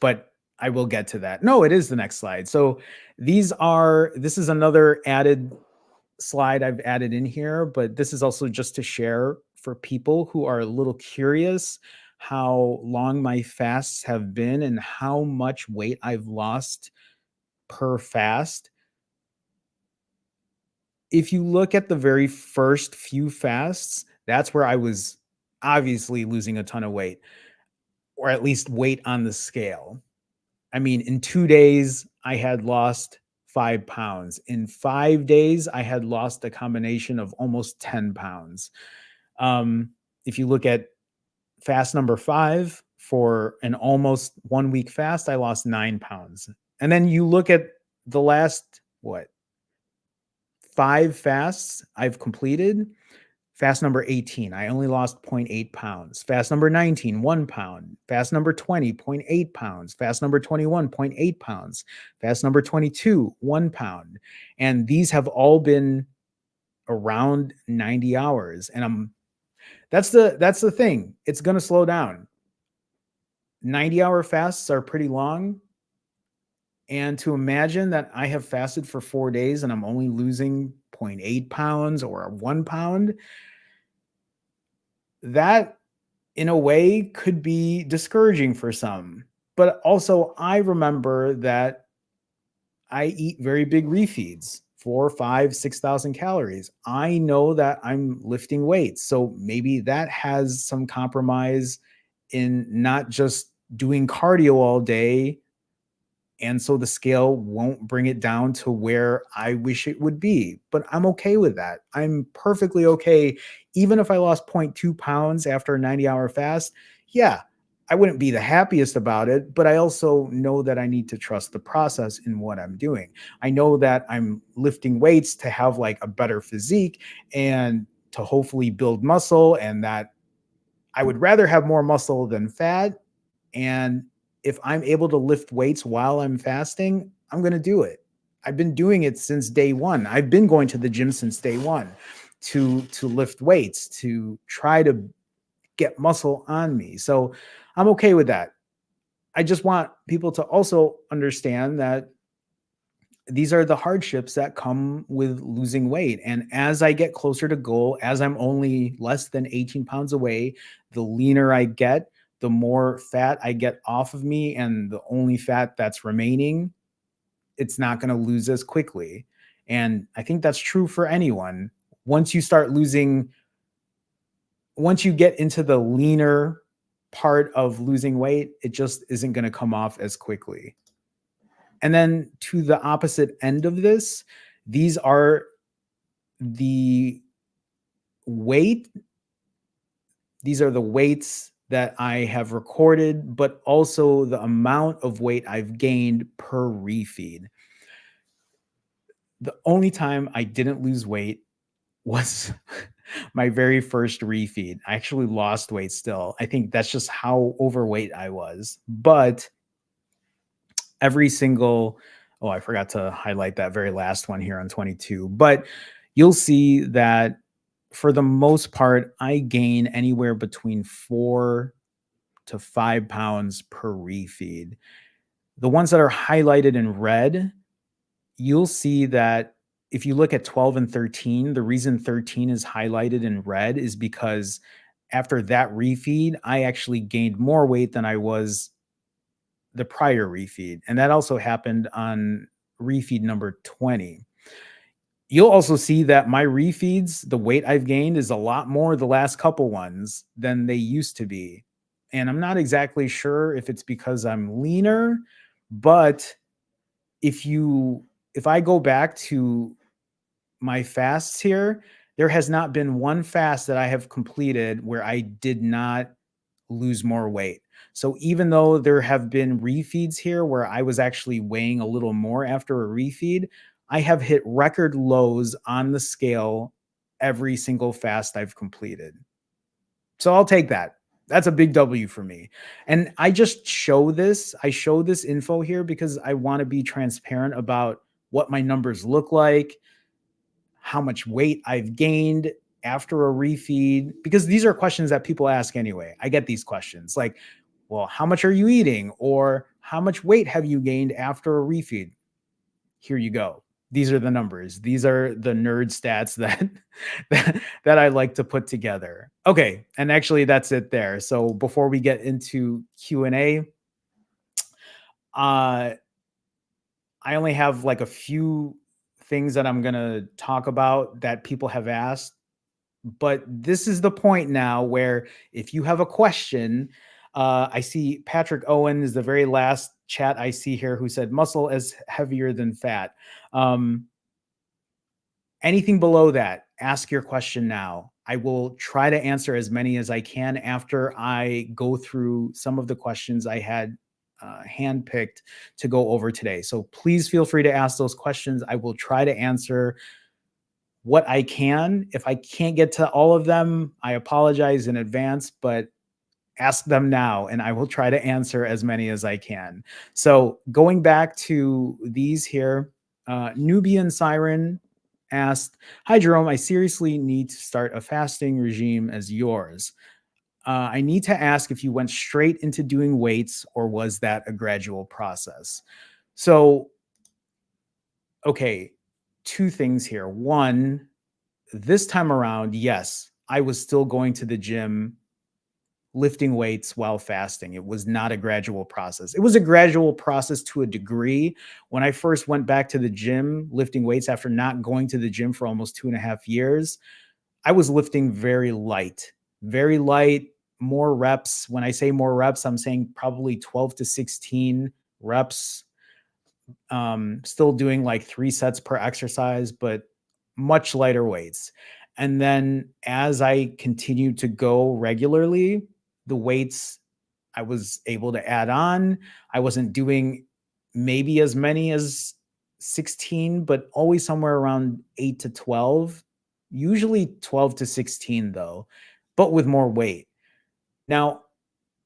but I will get to that. No, it is the next slide. So this is another added slide I've added in here, but this is also just to share for people who are a little curious how long my fasts have been and how much weight I've lost per fast. If you look at the very first few fasts, that's where I was obviously losing a ton of weight, or at least weight on the scale. I mean, in 2 days, I had lost 5 pounds. In 5 days, I had lost a combination of almost 10 pounds. If you look at fast number 5, for an almost 1 week fast, I lost 9 pounds. And then you look at the last, what, 5 fasts I've completed. Fast number 18, I only lost zero point 0.8 pounds. Fast number 19, 1 pound. Fast number 20, zero point 0.8 pounds. Fast number 21, 0.8 pounds. Fast number 22, 1 pound. And these have all been around 90 hours. And that's the thing. It's going to slow down. 90-hour fasts are pretty long. And to imagine that I have fasted for 4 days and I'm only losing 0.8 pounds or 1 pound, that in a way could be discouraging for some. But also, I remember that I eat very big refeeds, 4, 5, 6,000 calories. I know that I'm lifting weights. So maybe that has some compromise in not just doing cardio all day, and so the scale won't bring it down to where I wish it would be. But I'm okay with that. I'm perfectly okay. Even if I lost zero point 0.2 pounds after a 90-hour fast, yeah, I wouldn't be the happiest about it. But I also know that I need to trust the process in what I'm doing. I know that I'm lifting weights to have like a better physique and to hopefully build muscle, and that I would rather have more muscle than fat. And if I'm able to lift weights while I'm fasting, I'm going to do it. I've been doing it since day one. I've been going to the gym since day one to lift weights, to try to get muscle on me. So I'm okay with that. I just want people to also understand that these are the hardships that come with losing weight. And as I get closer to goal, as I'm only less than 18 pounds away, the leaner I get, the more fat I get off of me. And the only fat that's remaining, it's not going to lose as quickly. And I think that's true for anyone. Once you start losing, once you get into the leaner part of losing weight, it just isn't going to come off as quickly. And then to the opposite end of this, these are the weight, these are the weights that I have recorded, but also the amount of weight I've gained per refeed. The only time I didn't lose weight was my very first refeed. I actually lost weight still. I think that's just how overweight I was. But every single, oh, I forgot to highlight that very last one here on 22, but you'll see that for the most part, I gain anywhere between 4 to 5 pounds per refeed. The ones that are highlighted in red, you'll see that if you look at 12 and 13, the reason 13 is highlighted in red is because after that refeed, I actually gained more weight than I was the prior refeed. And that also happened on refeed number 20. You'll also see that my refeeds, the weight I've gained is a lot more the last couple ones than they used to be. And I'm not exactly sure if it's because I'm leaner, but if I go back to my fasts here, there has not been one fast that I have completed where I did not lose more weight. So even though there have been refeeds here where I was actually weighing a little more after a refeed, I have hit record lows on the scale every single fast I've completed. So I'll take that. That's a big W for me. And I just show this. I show this info here because I want to be transparent about what my numbers look like, how much weight I've gained after a refeed, because these are questions that people ask anyway. I get these questions like, well, how much are you eating? Or how much weight have you gained after a refeed? Here you go. These are the numbers. These are the nerd stats that I like to put together. Okay, and actually that's it there. So before we get into Q&A, I only have like a few things that I'm going to talk about that people have asked, but this is the point now where if you have a question, I see Patrick Owen is the very last chat I see here who said muscle is heavier than fat. Um, Anything below that, ask your question now. I will try to answer as many as I can after I go through some of the questions I had handpicked to go over today. So please feel free to ask those questions. I will try to answer what I can. If I can't get to all of them, I apologize in advance, but ask them now and I will try to answer as many as I can. So going back to these here, Nubian Siren asked, "Hi Jerome, I seriously need to start a fasting regime as yours. I need to ask if you went straight into doing weights or was that a gradual process?" So, okay, two things here. One, this time around, yes, I was still going to the gym lifting weights while fasting. It was not a gradual process. It was a gradual process to a degree. When I first went back to the gym lifting weights after not going to the gym for almost 2.5 years, I was lifting very light, more reps. When I say more reps, I'm saying probably 12 to 16 reps. Still doing like 3 sets per exercise, but much lighter weights. And then as I continued to go regularly, the weights I was able to add on. I wasn't doing maybe as many as 16, but always somewhere around 8 to 12, usually 12 to 16 though, but with more weight. Now,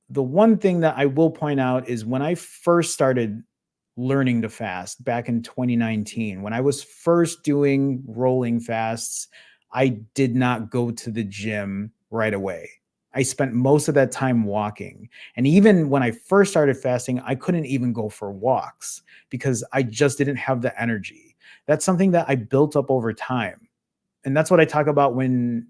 the one thing that I will point out is when I first started learning to fast back in 2019, when I was first doing rolling fasts, I did not go to the gym right away. I spent most of that time walking. And even when I first started fasting, I couldn't even go for walks because I just didn't have the energy. That's something that I built up over time. And that's what I talk about when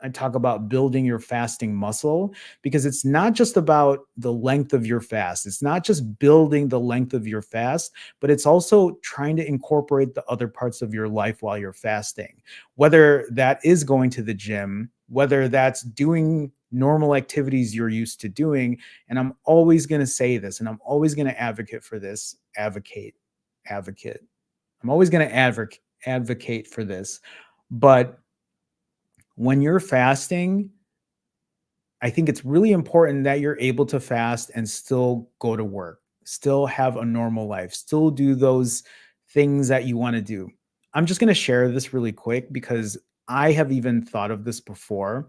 I talk about building your fasting muscle, because it's not just about the length of your fast. It's not just building the length of your fast, but it's also trying to incorporate the other parts of your life while you're fasting. Whether that is going to the gym, whether that's doing normal activities you're used to doing. And I'm always going to say this, and I'm always going to advocate for this, advocate. I'm always going to advocate for this. But when you're fasting, I think it's really important that you're able to fast and still go to work, still have a normal life, still do those things that you want to do. I'm just going to share this really quick because I have even thought of this before.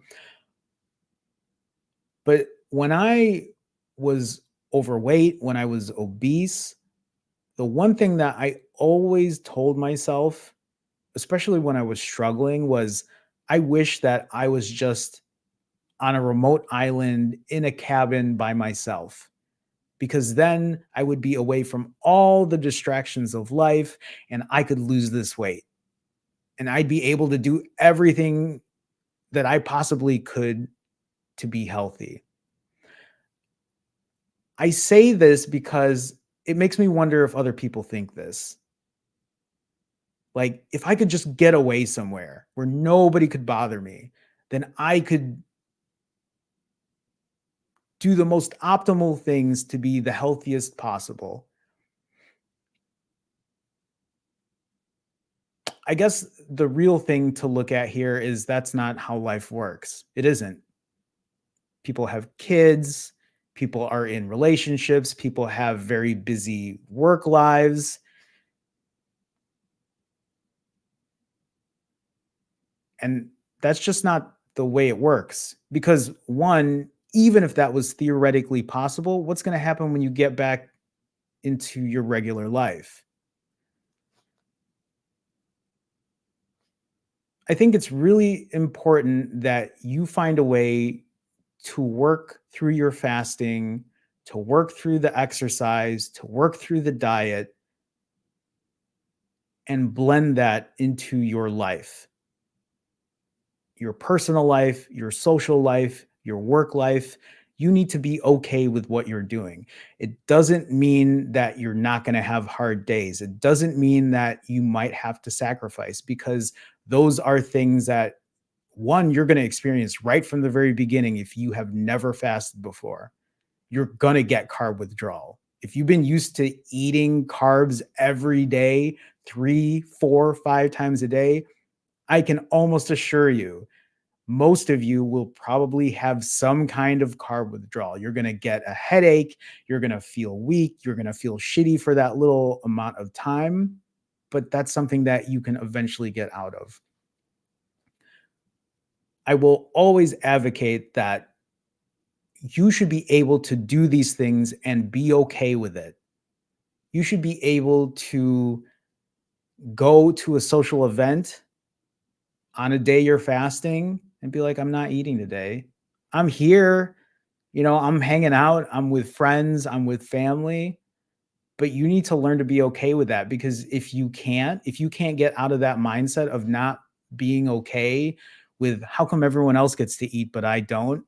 But when I was overweight, when I was obese, the one thing that I always told myself, especially when I was struggling, was I wish that I was just on a remote island in a cabin by myself, because then I would be away from all the distractions of life and I could lose this weight and I'd be able to do everything that I possibly could to be healthy. I say this because it makes me wonder if other people think this. Like, if I could just get away somewhere where nobody could bother me, then I could do the most optimal things to be the healthiest possible. I guess the real thing to look at here is that's not how life works. It isn't. People have kids, people are in relationships, people have very busy work lives. And that's just not the way it works. Because, one, even if that was theoretically possible, what's going to happen when you get back into your regular life? I think it's really important that you find a way to work through your fasting, to work through the exercise, to work through the diet, and blend that into your life, your personal life, your social life, your work life. you need to be okay with what you're doing. It doesn't mean that you're not going to have hard days. It doesn't mean that you might have to sacrifice, because those are things that, one, you're going to experience right from the very beginning. If you have never fasted before, you're going to get carb withdrawal. If you've been used to eating carbs every day, 3, 4, 5 times a day, I can almost assure you most of you will probably have some kind of carb withdrawal. You're going to get a headache. You're going to feel weak. You're going to feel shitty for that little amount of time. But that's something that you can eventually get out of. I will always advocate that you should be able to do these things and be okay with it. You should be able to go to a social event on a day you're fasting and be like, I'm not eating today. I'm here. I'm hanging out, I'm with friends, I'm with family, but you need to learn to be okay with that, because if you can't get out of that mindset of not being okay with how come everyone else gets to eat but I don't,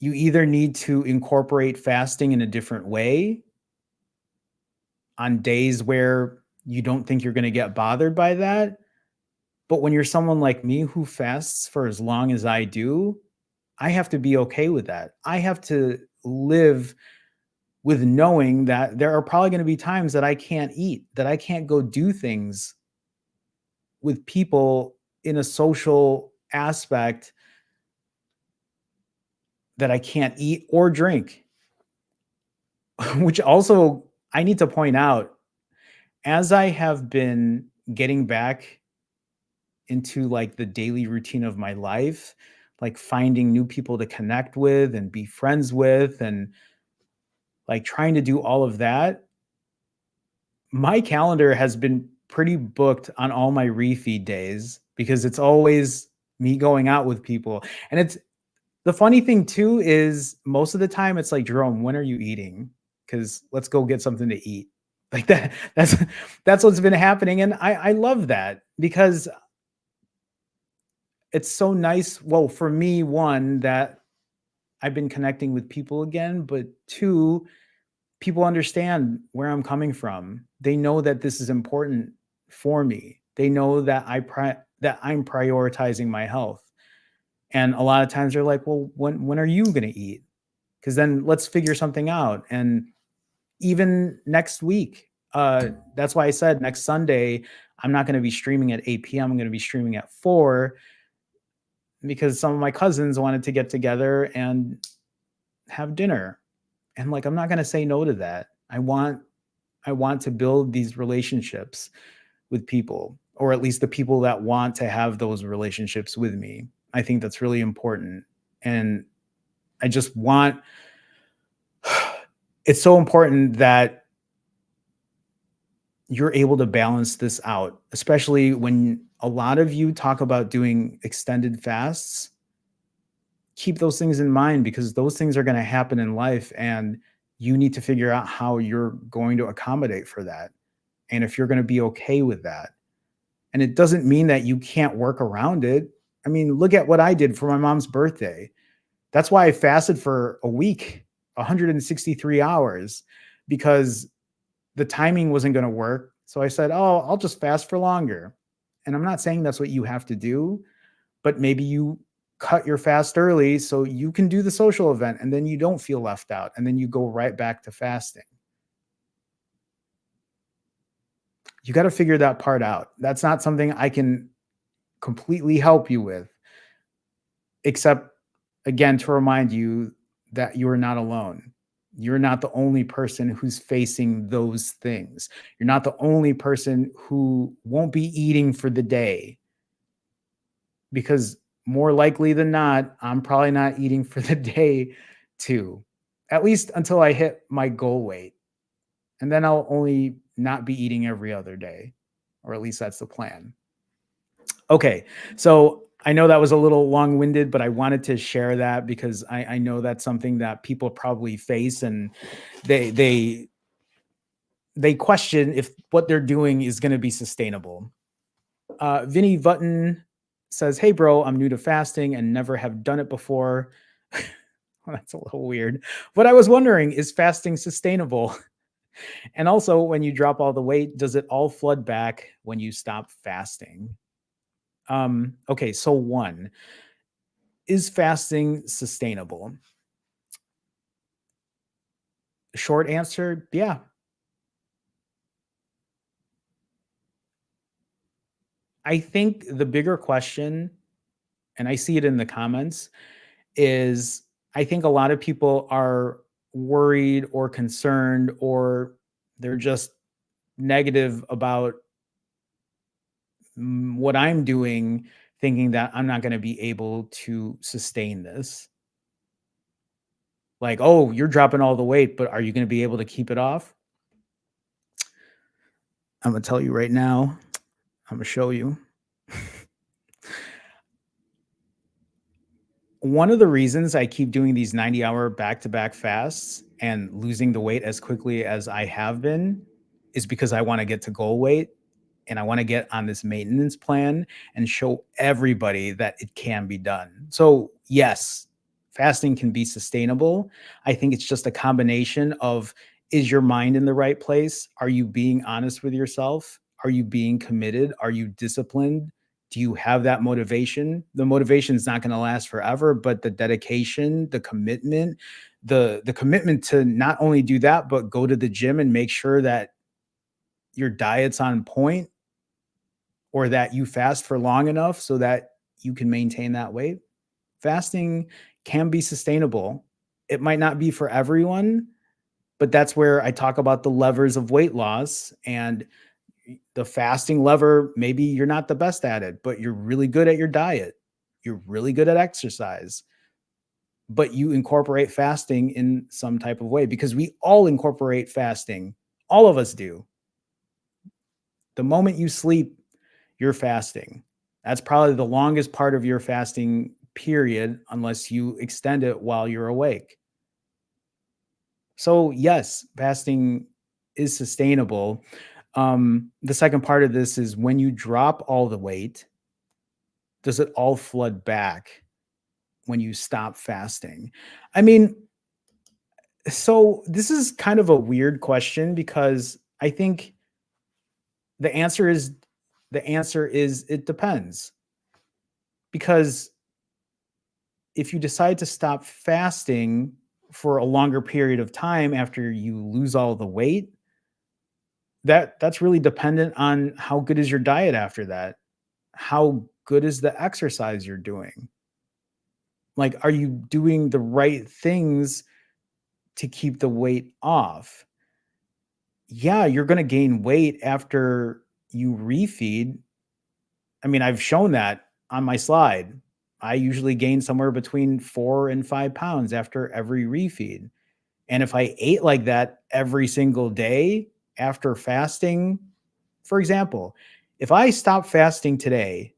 you either need to incorporate fasting in a different way on days where you don't think you're going to get bothered by that. But when you're someone like me who fasts for as long as I do, I have to be okay with that. I have to live with knowing that there are probably going to be times that I can't eat, that I can't go do things with people in a social aspect, that I can't eat or drink. Which also, I need to point out, as I have been getting back into like the daily routine of my life, like finding new people to connect with and be friends with, and like trying to do all of that, my calendar has been pretty booked on all my refeed days, because it's always me going out with people. And it's the funny thing too is most of the time it's like, Jerome, when are you eating? Because let's go get something to eat. Like that. That's what's been happening. And I love that, because it's so nice. Well, for me, one, that I've been connecting with people again, but two, people understand where I'm coming from. They know that this is important for me. They know that that I'm prioritizing my health. And a lot of times they're like, "Well, when are you going to eat? Cuz then let's figure something out." And even next week, that's why I said next Sunday I'm not going to be streaming at 8 p.m. I'm going to be streaming at 4, because some of my cousins wanted to get together and have dinner. And like, I'm not going to say no to that. I want to build these relationships with people, or at least the people that want to have those relationships with me. I think that's really important. And I just want, it's so important that you're able to balance this out, especially when a lot of you talk about doing extended fasts. Keep those things in mind, because those things are going to happen in life, and you need to figure out how you're going to accommodate for that, and if you're going to be okay with that. And it doesn't mean that you can't work around it. I mean, look at what I did for my mom's birthday. That's why I fasted for a week, 163 hours, because the timing wasn't going to work. So I said, "Oh, I'll just fast for longer." And I'm not saying that's what you have to do, but maybe you cut your fast early so you can do the social event, and then you don't feel left out, and then you go right back to fasting. You got to figure that part out. That's not something I can completely help you with, except, again, to remind you that you are not alone. You're not the only person who's facing those things. You're not the only person who won't be eating for the day, because more likely than not, I'm probably not eating for the day too, at least until I hit my goal weight. And then I'll only not be eating every other day, or at least that's the plan. Okay. So I know that was a little long winded, but I wanted to share that because I know that's something that people probably face, and they, they, they question if what they're doing is going to be sustainable. Vinny Button says, "Hey, bro, I'm new to fasting and never have done it before. Well, that's a little weird. But I was wondering, is fasting sustainable? And also, when you drop all the weight, does it all flood back when you stop fasting? Okay, so one, is fasting sustainable? Short answer, yeah. I think the bigger question, and I see it in the comments, is I think a lot of people are worried or concerned, or they're just negative about what I'm doing, thinking that I'm not going to be able to sustain this. Like, oh, you're dropping all the weight, but are you going to be able to keep it off? I'm going to tell you right now. I'm going to show you. One of the reasons I keep doing these 90-hour back-to-back fasts and losing the weight as quickly as I have been is because I want to get to goal weight, and I want to get on this maintenance plan and show everybody that it can be done. So, yes, fasting can be sustainable. I think it's just a combination of, is your mind in the right place? Are you being honest with yourself? Are you being committed? Are you disciplined? Do you have that motivation? The motivation is not going to last forever, but the dedication, the commitment to not only do that, but go to the gym and make sure that your diet's on point, or that you fast for long enough so that you can maintain that weight. Fasting can be sustainable. It might not be for everyone, but that's where I talk about the levers of weight loss. And the fasting lever, maybe you're not the best at it, but you're really good at your diet. You're really good at exercise, but you incorporate fasting in some type of way, because we all incorporate fasting. All of us do. The moment you sleep, you're fasting. That's probably the longest part of your fasting period, unless you extend it while you're awake. So, yes, fasting is sustainable. The second part of this is, when you drop all the weight, does it all flood back when you stop fasting? I mean, so this is kind of a weird question, because I think the answer is it depends. Because if you decide to stop fasting for a longer period of time after you lose all the weight, that's really dependent on how good is your diet after that. How good is the exercise you're doing? Like, are you doing the right things to keep the weight off? Yeah, you're going to gain weight after you refeed. I mean, I've shown that on my slide. I usually gain somewhere between 4 and 5 pounds after every refeed. And if I ate like that every single day after fasting, for example, if I stopped fasting today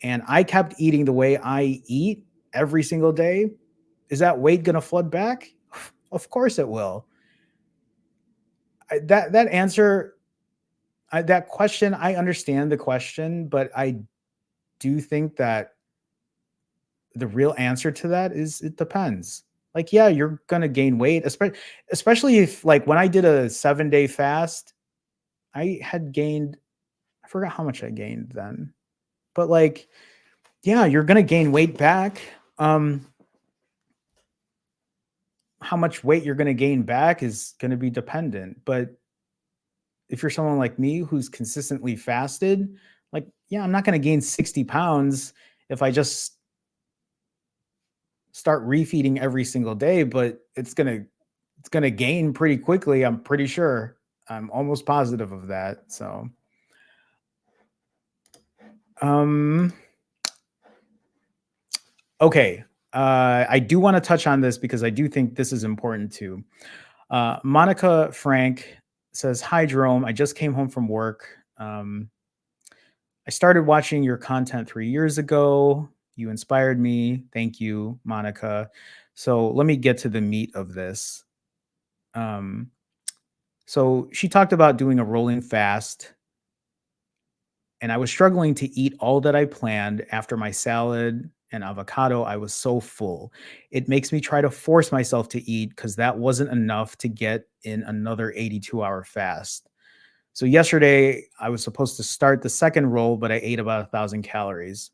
and I kept eating the way I eat every single day, is that weight going to flood back? Of course it will. That answer, that question, I understand the question, but I do think that the real answer to that is, it depends. Like, yeah, you're going to gain weight, especially if, like, when I did a 7-day fast, I had gained, I forgot how much I gained then. But, like, yeah, you're gonna gain weight back. Um, how much weight you're gonna gain back is gonna be dependent. But if you're someone like me who's consistently fasted, like, yeah, I'm not gonna gain 60 pounds if I just start refeeding every single day, but it's gonna gain pretty quickly, I'm pretty sure. I'm almost positive of that. So, um okay. I do want to touch on this because I do think this is important too. Monica Frank says, "Hi, Jerome. I just came home from work. I started watching your content 3 years ago. You inspired me. Thank you, Monica. So let me get to the meat of this. Um, so she talked about doing a rolling fast, and I was struggling to eat all that I planned after my salad and avocado, I was so full. It makes me try to force myself to eat because that wasn't enough to get in another 82-hour fast. So yesterday, I was supposed to start the second roll, but I ate about 1,000 calories.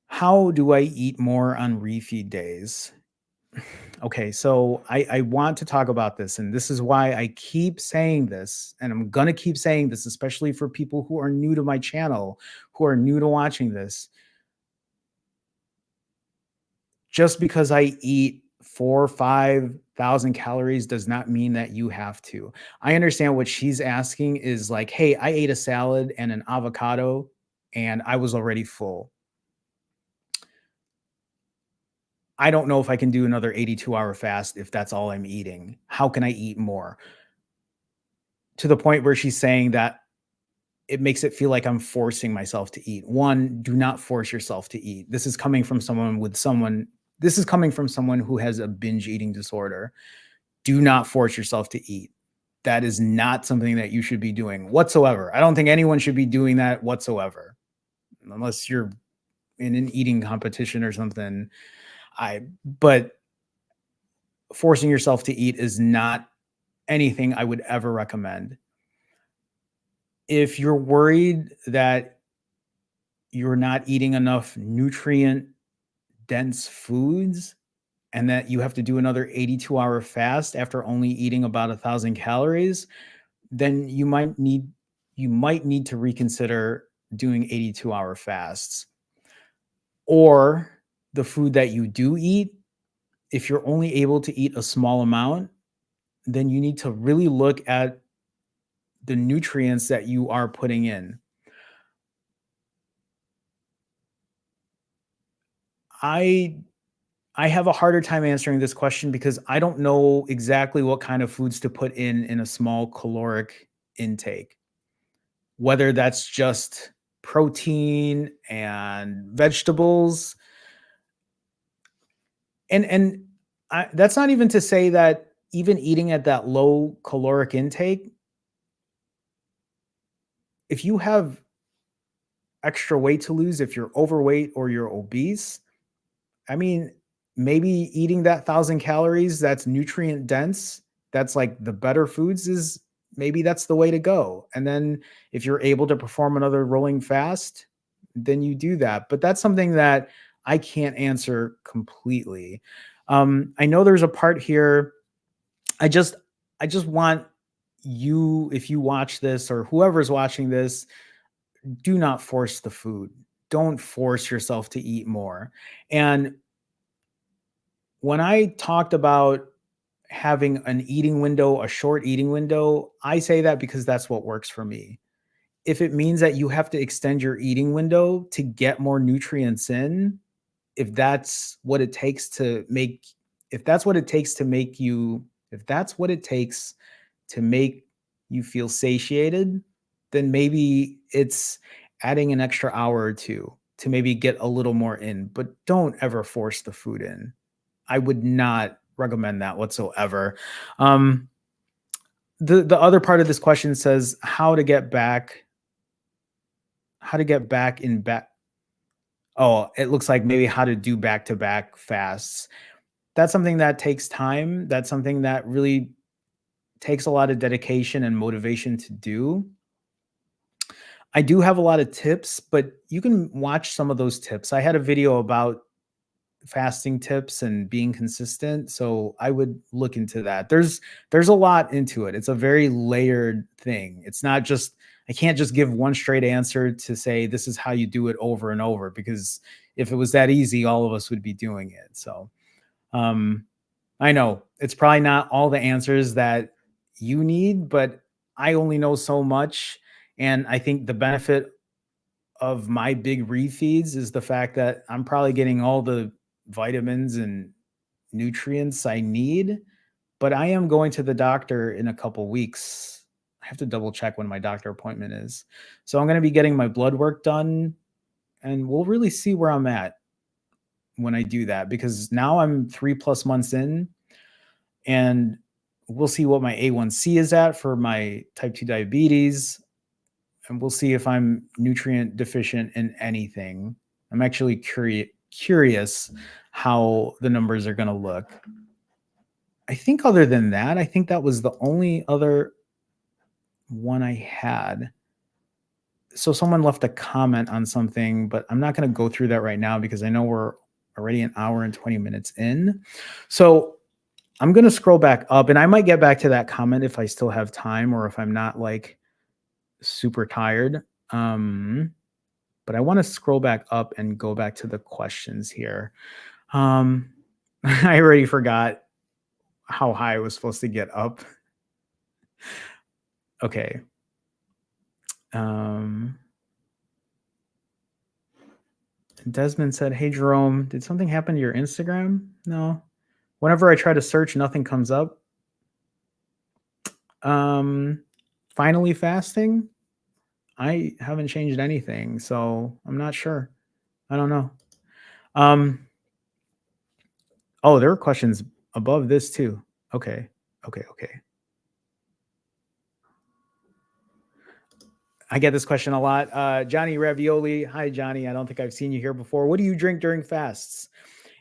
How do I eat more on refeed days? Okay, so I want to talk about this, and this is why I keep saying this, and I'm gonna keep saying this, especially for people who are new to my channel, who are new to watching this. Just because I eat 4 or 5 thousand calories does not mean that you have to. I understand what she's asking is like, hey, I ate a salad and an avocado, and I was already full. I don't know if I can do another 82-hour fast if that's all I'm eating. How can I eat more? To the point where she's saying that it makes it feel like I'm forcing myself to eat. One, do not force yourself to eat. This is coming from someone who has a binge eating disorder. Do not force yourself to eat. That is not something that you should be doing whatsoever. I don't think anyone should be doing that whatsoever, unless you're in an eating competition or something. But forcing yourself to eat is not anything I would ever recommend. If you're worried that you're not eating enough nutrient dense foods and that you have to do another 82-hour fast after only eating about 1,000 calories, then you might need to reconsider doing 82-hour fasts. Or the food that you do eat, if you're only able to eat a small amount, then you need to really look at the nutrients that you are putting in. I I have a harder time answering this question because I don't know exactly what kind of foods to put in a small caloric intake. Whether that's just protein and vegetables, and that's not even to say that even eating at that low caloric intake, if you have extra weight to lose, if you're overweight or you're obese, I mean, maybe eating that 1,000 calories that's nutrient dense, that's like the better foods, is maybe that's the way to go. And then if you're able to perform another rolling fast, then you do that. But that's something that I can't answer completely. I know there's a part here. I just I just want you, if you watch this or whoever's watching this, do not force the food. Don't force yourself to eat more. And when I talked about having an eating window, a short eating window, I say that because that's what works for me. If it means that you have to extend your eating window to get more nutrients in, if that's what it takes to make if that's what it takes to make you if that's what it takes to make you feel satiated, then maybe it's adding an extra hour or two to maybe get a little more in, but don't ever force the food in. I would not recommend that whatsoever. Um, the other part of this question says how to get back in back. Oh, it looks like maybe how to do back to back fasts. That's something that takes time. That's something that really takes a lot of dedication and motivation to do. I do have a lot of tips, but you can watch some of those tips. I had a video about fasting tips and being consistent, so I would look into that. There's a lot into it. It's a very layered thing. It's not just I can't just give one straight answer to say this is how you do it over and over, because if it was that easy, all of us would be doing it. So, um I know it's probably not all the answers that you need, but I only know so much, and I think the benefit of my big refeeds is the fact that I'm probably getting all the vitamins and nutrients I need, but I am going to the doctor in a couple weeks. I have to double check when my doctor appointment is. So I'm going to be getting my blood work done, and we'll really see where I'm at when I do that, because now I'm 3+ months in, and we'll see what my A1C is at for my type 2 diabetes, and we'll see if I'm nutrient deficient in anything. I'm actually curious how the numbers are going to look. I think other than that, I think that was the only other one I had. So someone left a comment on something, but I'm not going to go through that right now because I know we're already an hour and 20 minutes in. So I'm going to scroll back up, and I might get back to that comment if I still have time or if I'm not like super tired. But I want to scroll back up and go back to the questions here. I already forgot how high I was supposed to get up. Okay. Desmond said, "Hey Jerome, did something happen to your Instagram?" No. Whenever I try to search, nothing comes up. Finally fasting. I haven't changed anything, so I'm not sure. I don't know. Oh, there were questions above this too. Okay. I get this question a lot. Johnny Ravioli. Hi, Johnny. I don't think I've seen you here before. What do you drink during fasts?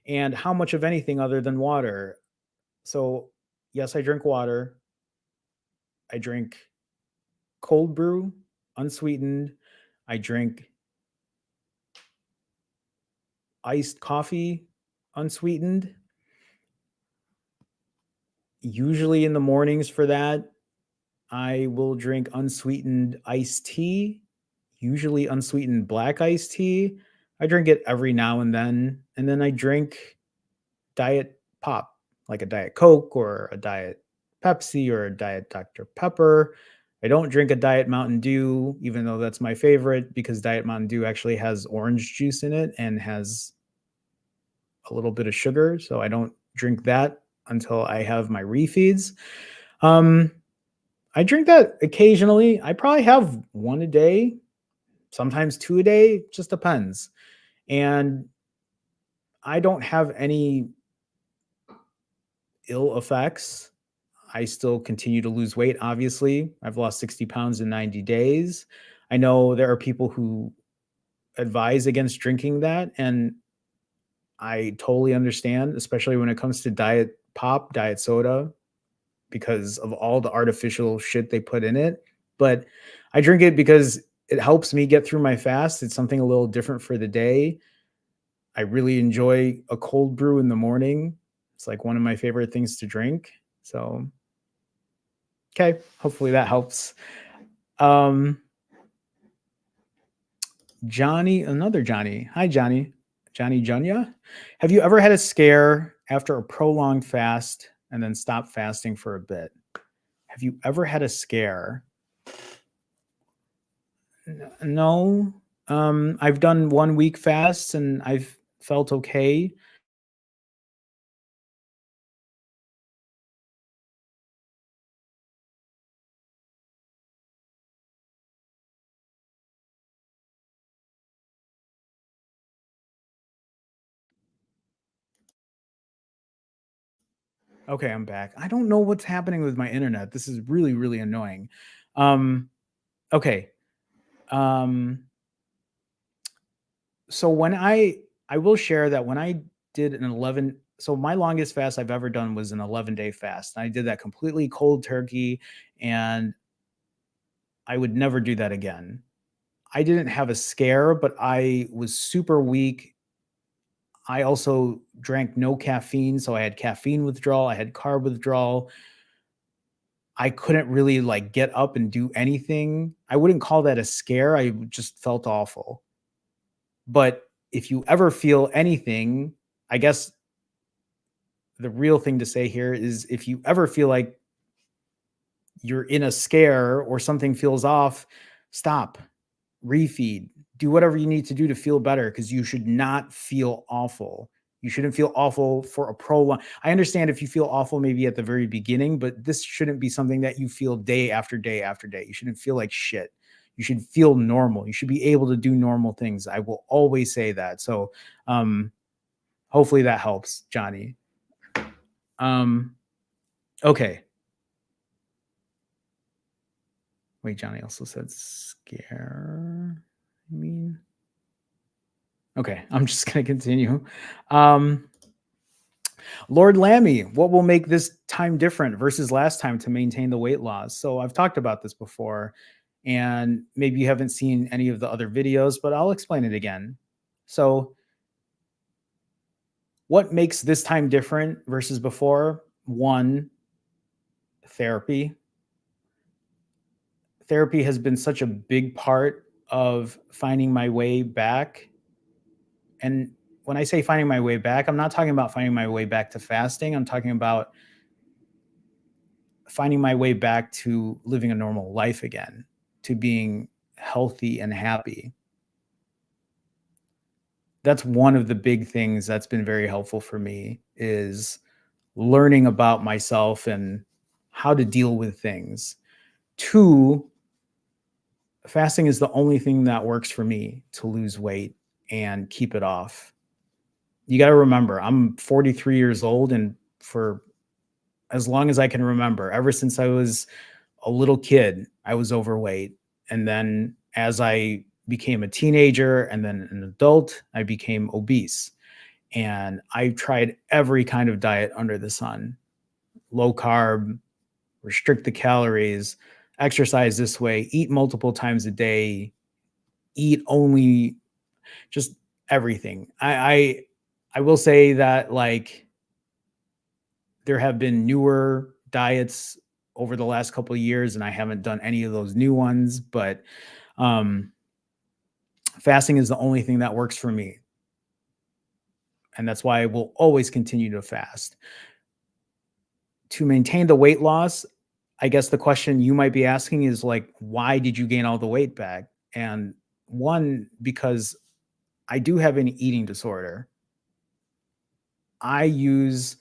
And how much of anything other than water? So, yes, I drink water. I drink cold brew, unsweetened. I drink iced coffee, unsweetened. Usually in the mornings for that, I will drink unsweetened iced tea, usually unsweetened black iced tea. I drink it every now and then. And then I drink diet pop, like a Diet Coke or a Diet Pepsi or a Diet Dr. Pepper. I don't drink a Diet Mountain Dew, even though that's my favorite, because Diet Mountain Dew actually has orange juice in it and has a little bit of sugar. So I don't drink that until I have my refeeds. I drink that occasionally. I probably have one a day, sometimes two a day, just depends. And I don't have any ill effects. I still continue to lose weight, obviously. I've lost 60 pounds in 90 days. I know there are people who advise against drinking that, and I totally understand, especially when it comes to diet pop, diet soda, because of all the artificial shit they put in it. But I drink it because it helps me get through my fast. It's something a little different for the day. I really enjoy a cold brew in the morning. It's like one of my favorite things to drink. So, okay, hopefully that helps. Johnny, another Johnny. Hi, Johnny. Johnny Junya. Have you ever had a scare after a prolonged fast and then stopped fasting for a bit? Have you ever had a scare? No. I've done 1 week fasts and I've felt okay. Okay, I'm back. I don't know what's happening with my internet. This is really, really annoying. Um, okay. Um, so I will share that when I did an 11, so my longest fast I've ever done was an 11-day fast. And I did that completely cold turkey, and I would never do that again. I didn't have a scare, but I was super weak. I also drank no caffeine, so I had caffeine withdrawal, I had carb withdrawal. I couldn't really like get up and do anything. I wouldn't call that a scare. I just felt awful. But if you ever feel anything, I guess the real thing to say here is if you ever feel like you're in a scare or something feels off, stop, refeed, do whatever you need to do to feel better, because you should not feel awful. You shouldn't feel awful for a prolonged. I understand if you feel awful maybe at the very beginning, but this shouldn't be something that you feel day after day after day. You shouldn't feel like shit. You should feel normal. You should be able to do normal things. I will always say that. So hopefully that helps, Johnny. Okay. Wait, Johnny also said scare. I mean, Okay, I'm just going to continue. Um, Lord Lammy, what will make this time different versus last time to maintain the weight loss? So I've talked about this before, and maybe you haven't seen any of the other videos, but I'll explain it again. So, what makes this time different versus before? One, therapy. Therapy has been such a big part of finding my way back. And when I say finding my way back, I'm not talking about finding my way back to fasting. I'm talking about finding my way back to living a normal life again, to being healthy and happy. That's one of the big things that's been very helpful for me is learning about myself and how to deal with things. Two, fasting is the only thing that works for me to lose weight and keep it off. You got to remember, I'm 43 years old, and for as long as I can remember, ever since I was a little kid, I was overweight. And then as I became a teenager and then an adult, I became obese. And I tried every kind of diet under the sun: low carb, restrict the calories, exercise this way, eat multiple times a day, eat only, just everything. I will say that, like, there have been newer diets over the last couple of years, and I haven't done any of those new ones, but um, fasting is the only thing that works for me. And that's why I will always continue to fast. To maintain the weight loss, I guess the question you might be asking is, like, why did you gain all the weight back? And one, because I do have an eating disorder. I use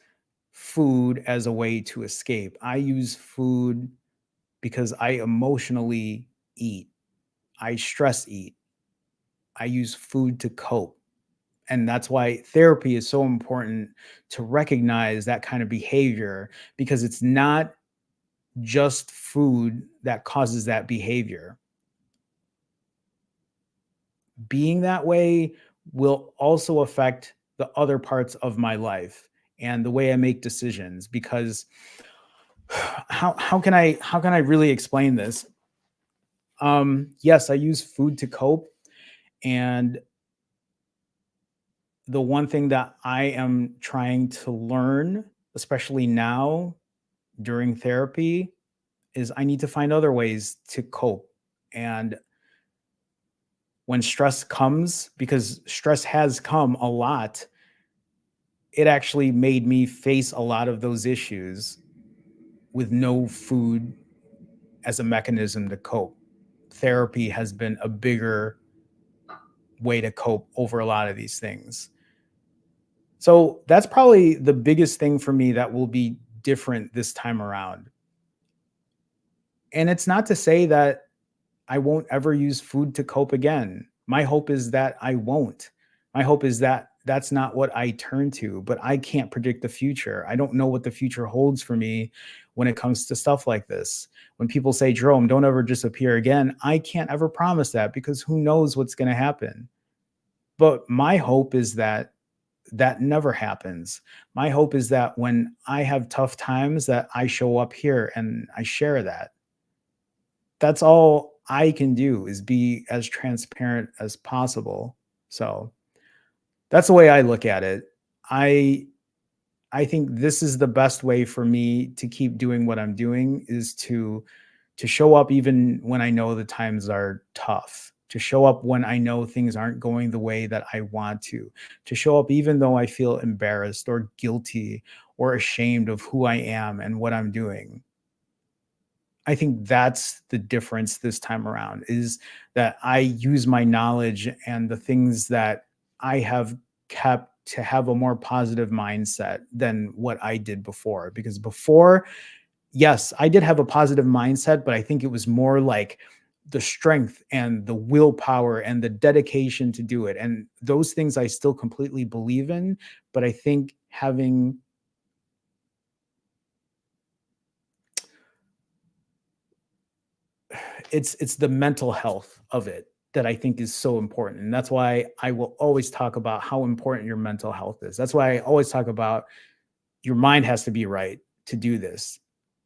food as a way to escape. I use food because I emotionally eat. I stress eat. I use food to cope. And that's why therapy is so important, to recognize that kind of behavior, because it's not just food that causes that behavior. Being that way will also affect the other parts of my life and the way I make decisions, because how can I really explain this? Yes, I use food to cope, and the one thing that I am trying to learn, especially now during therapy, is I need to find other ways to cope. And when stress comes, because stress has come a lot, it actually made me face a lot of those issues with no food as a mechanism to cope. Therapy has been a bigger way to cope over a lot of these things. So that's probably the biggest thing for me that will be different this time around. And it's not to say that I won't ever use food to cope again. My hope is that I won't. My hope is that that's not what I turn to, but I can't predict the future. I don't know what the future holds for me when it comes to stuff like this. When people say, Jerome, don't ever disappear again, I can't ever promise that, because who knows what's going to happen. But my hope is that that never happens. My hope is that when I have tough times, that I show up here and I share that. That's all I can do, is be as transparent as possible. So that's the way I look at it. I I think this is the best way for me to keep doing what I'm doing, is to show up even when I know the times are tough, to show up when I know things aren't going the way that I want to show up even though I feel embarrassed or guilty or ashamed of who I am and what I'm doing. I think that's the difference this time around, is that I use my knowledge and the things that I have kept to have a more positive mindset than what I did before. Because before, yes, I did have a positive mindset, but I think it was more like the strength and the willpower and the dedication to do it. And those things I still completely believe in, but I think having it's the mental health of it that I think is so important. And that's why I will always talk about how important your mental health is. That's why I always talk about your mind has to be right to do this.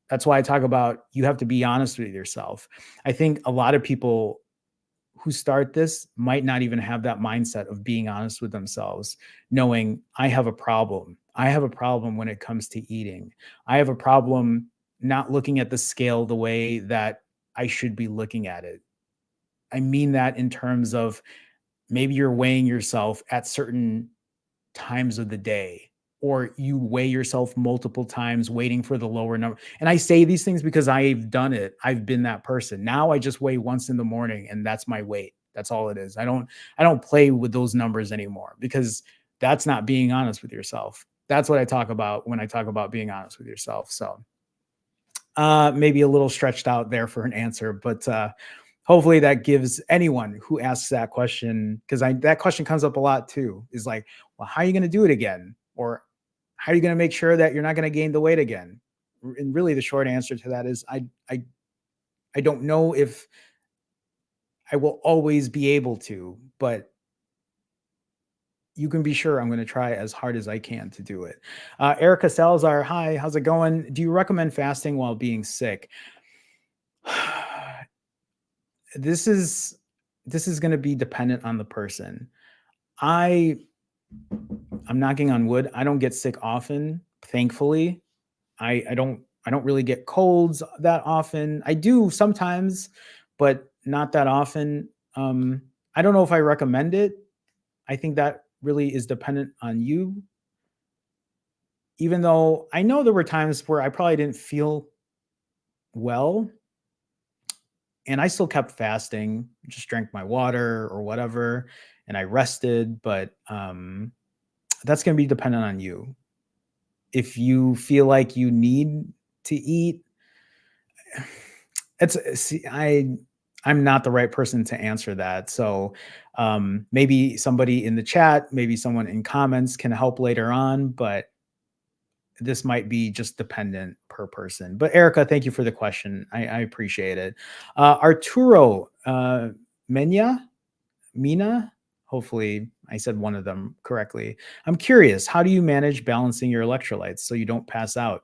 That's why I talk about you have to be honest with yourself. I think a lot of people who start this might not even have that mindset of being honest with themselves, knowing I have a problem. I have a problem when it comes to eating. I have a problem not looking at the scale the way that I should be looking at it. I mean that in terms of maybe you're weighing yourself at certain times of the day, or you weigh yourself multiple times waiting for the lower number. And I say these things because I've done it. I've been that person. Now I just weigh once in the morning and that's my weight. That's all it is. I don't play with those numbers anymore because that's not being honest with yourself. That's what I talk about when I talk about being honest with yourself. So maybe a little stretched out there for an answer, but hopefully that gives anyone who asks that question, because that question comes up a lot too, is like, well, how are you going to do it again? Or how are you going to make sure that you're not going to gain the weight again? And really the short answer to that is I don't know if I will always be able to, but you can be sure I'm going to try as hard as I can to do it. Erica Salazar, hi, how's it going? Do you recommend fasting while being sick? this is this is going to be dependent on the person. I I'm knocking on wood. I don't get sick often, thankfully. I don't really get colds that often. I do sometimes, but not that often. I don't know if I recommend it. I think that really is dependent on you. Even though I know there were times where I probably didn't feel well and I still kept fasting, just drank my water or whatever, and I rested, but that's going to be dependent on you. If you feel like you need to eat, it's see, I'm not the right person to answer that. So maybe somebody in the chat, maybe someone in comments can help later on, but this might be just dependent per person. But Erica, thank you for the question. I appreciate it. Arturo Mina, hopefully I said one of them correctly. I'm curious, how do you manage balancing your electrolytes so you don't pass out?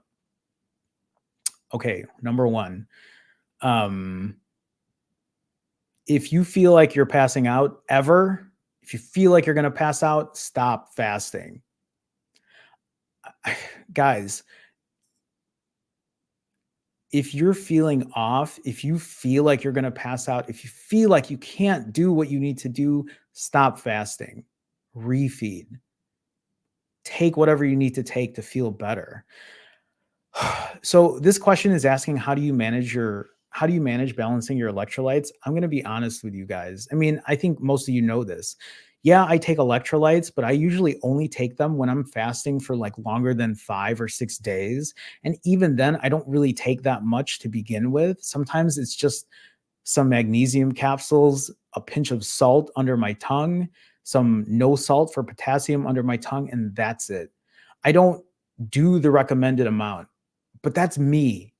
Okay, number one, um, if you feel like you're passing out ever, if you feel like you're going to pass out, stop fasting. Guys, if you're feeling off, if you feel like you're going to pass out, if you feel like you can't do what you need to do, stop fasting. Refeed. Take whatever you need to take to feel better. So this question is asking how do you manage balancing your electrolytes? I'm going to be honest with you guys. I mean, I think most of you know this. Yeah, I take electrolytes, but I usually only take them when I'm fasting for like longer than 5 or 6 days. And even then, I don't really take that much to begin with. Sometimes it's just some magnesium capsules, a pinch of salt under my tongue, some no salt for potassium under my tongue, and that's it. I don't do the recommended amount, but that's me.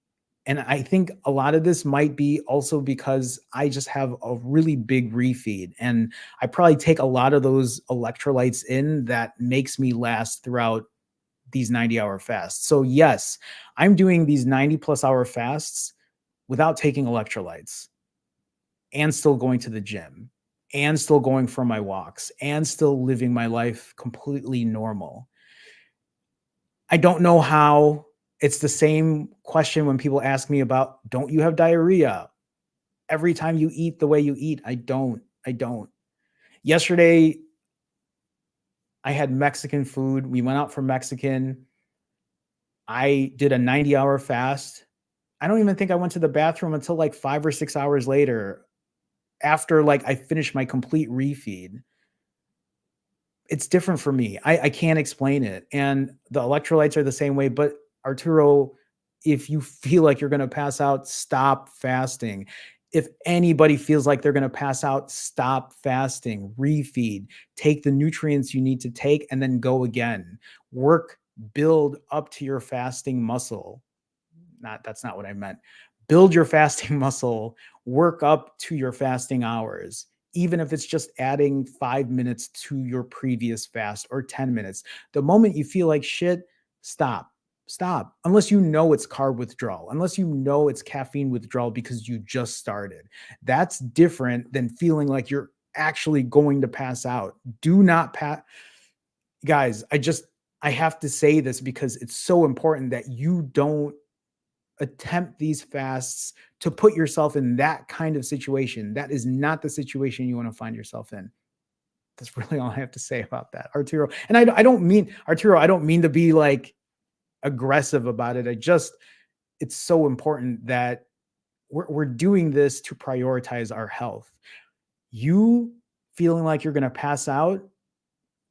And I think a lot of this might be also because I just have a really big refeed and I probably take a lot of those electrolytes in that makes me last throughout these 90-hour fasts. So yes, I'm doing these 90+ hour fasts without taking electrolytes and still going to the gym and still going for my walks and still living my life completely normal. I don't know how. It's the same question when people ask me about, don't you have diarrhea every time you eat the way you eat? I don't. Yesterday, I had Mexican food. We went out for Mexican. I did a 90-hour fast. I don't even think I went to the bathroom until like 5 or 6 hours later after like I finished my complete refeed. It's different for me. I can't explain it. And the electrolytes are the same way. But Arturo, if you feel like you're going to pass out, stop fasting. If anybody feels like they're going to pass out, stop fasting, refeed, take the nutrients you need to take, and then go again. Build up to your fasting muscle. That's not what I meant. Build your fasting muscle, work up to your fasting hours. even if it's just adding 5 minutes to your previous fast or 10 minutes. The moment you feel like shit, stop. Stop. Unless you know it's carb withdrawal, unless you know it's caffeine withdrawal because you just started. That's different than feeling like you're actually going to pass out. Do not pass. Guys, I have to say this because it's so important that you don't attempt these fasts to put yourself in that kind of situation. That is not the situation you want to find yourself in. That's really all I have to say about that, Arturo. And I don't mean, Arturo, I don't mean to be like aggressive about it. It's so important that we're doing this to prioritize our health. You feeling like you're going to pass out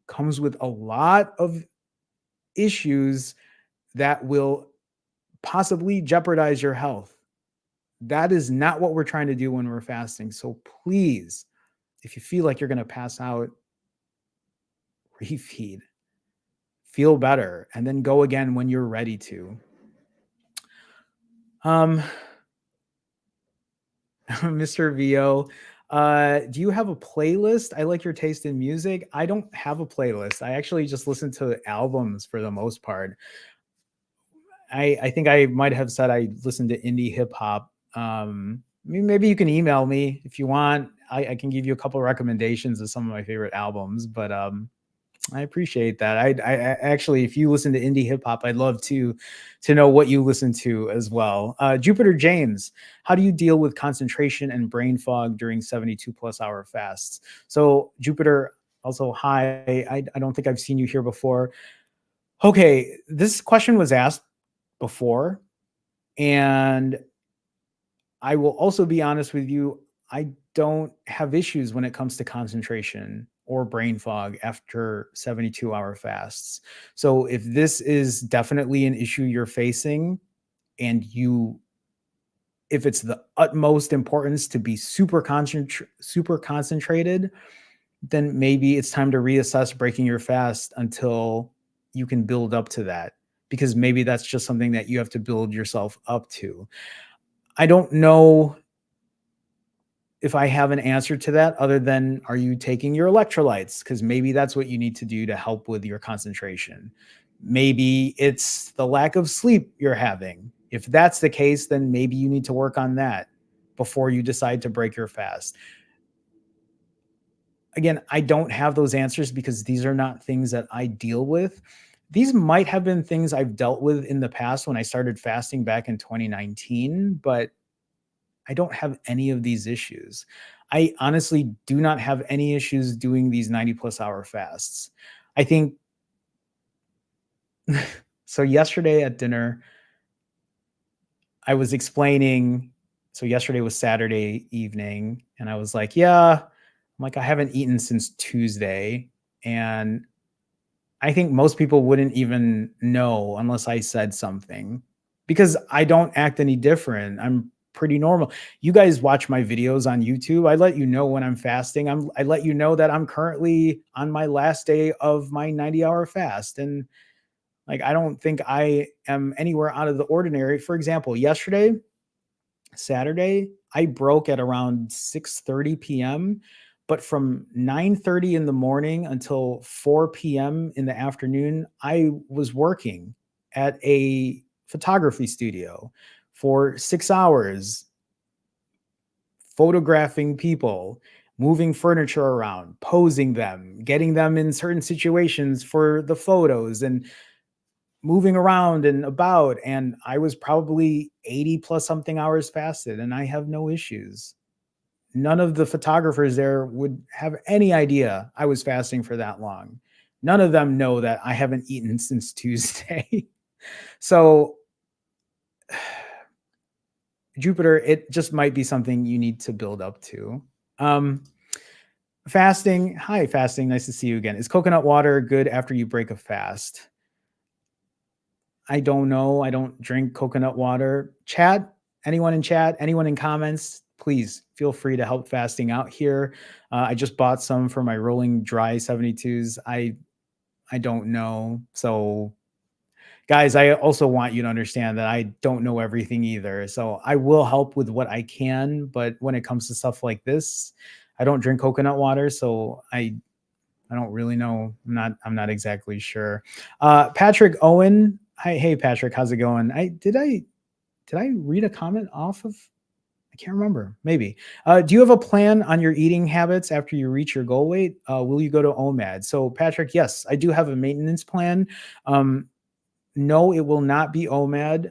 comes with a lot of issues that will possibly jeopardize your health. That is not what we're trying to do when we're fasting. So please, if you feel like you're going to pass out, refeed, feel better, and then go again when you're ready to. Mr. VO, do you have a playlist? I like your taste in music. I don't have a playlist. I actually just listen to albums for the most part. I think I might have said I listen to indie hip hop. Maybe you can email me if you want. I can give you a couple of recommendations of some of my favorite albums, but I appreciate that. I actually, if you listen to indie hip hop, I'd love to know what you listen to as well. Jupiter James, how do you deal with concentration and brain fog during 72+ hour fasts? So Jupiter, also hi. I don't think I've seen you here before. Okay, this question was asked before, and I will also be honest with you. I don't have issues when it comes to concentration or brain fog after 72-hour fasts. So if this is definitely an issue you're facing, and if it's the utmost importance to be super concentrated, then maybe it's time to reassess breaking your fast until you can build up to that, because maybe that's just something that you have to build yourself up to. I don't know if I have an answer to that other than, are you taking your electrolytes? Because maybe that's what you need to do to help with your concentration. Maybe it's the lack of sleep you're having. If that's the case, then maybe you need to work on that before you decide to break your fast. Again, I don't have those answers because these are not things that I deal with. These might have been things I've dealt with in the past when I started fasting back in 2019, but I don't have any of these issues. I honestly do not have any issues doing these 90+ hour fasts. I think so. Yesterday at dinner, I was explaining. So yesterday was Saturday evening, and I was like, yeah, I'm like, I haven't eaten since Tuesday. And I think most people wouldn't even know unless I said something, because I don't act any different. I'm pretty normal. You guys watch my videos on YouTube. I let you know when I'm fasting. I let you know that I'm currently on my last day of my 90-hour fast. And like, I don't think I am anywhere out of the ordinary. For example, yesterday, Saturday, I broke at around 6:30 p.m., but from 9:30 in the morning until 4 p.m. in the afternoon, I was working at a photography studio for 6 hours, photographing people, moving furniture around, posing them, getting them in certain situations for the photos, and moving around and about. And I was probably 80 plus something hours fasted, and I have no issues. None of the photographers there would have any idea I was fasting for that long. None of them know that I haven't eaten since Tuesday. So Jupiter, it just might be something you need to build up to. Fasting. Hi, fasting. Nice to see you again. Is coconut water good after you break a fast? I don't know. I don't drink coconut water. Chat, anyone in chat, anyone in comments, please feel free to help fasting out here. I just bought some for my rolling dry 72s. I don't know. So guys, I also want you to understand that I don't know everything either. So I will help with what I can, but when it comes to stuff like this, I don't drink coconut water, so I don't really know. I'm not exactly sure. Patrick Owen. Hi, hey Patrick, how's it going? I read a comment off of? I can't remember. Maybe. Do you have a plan on your eating habits after you reach your goal weight? Will you go to OMAD? So Patrick, yes, I do have a maintenance plan. Um, no, it will not be OMAD.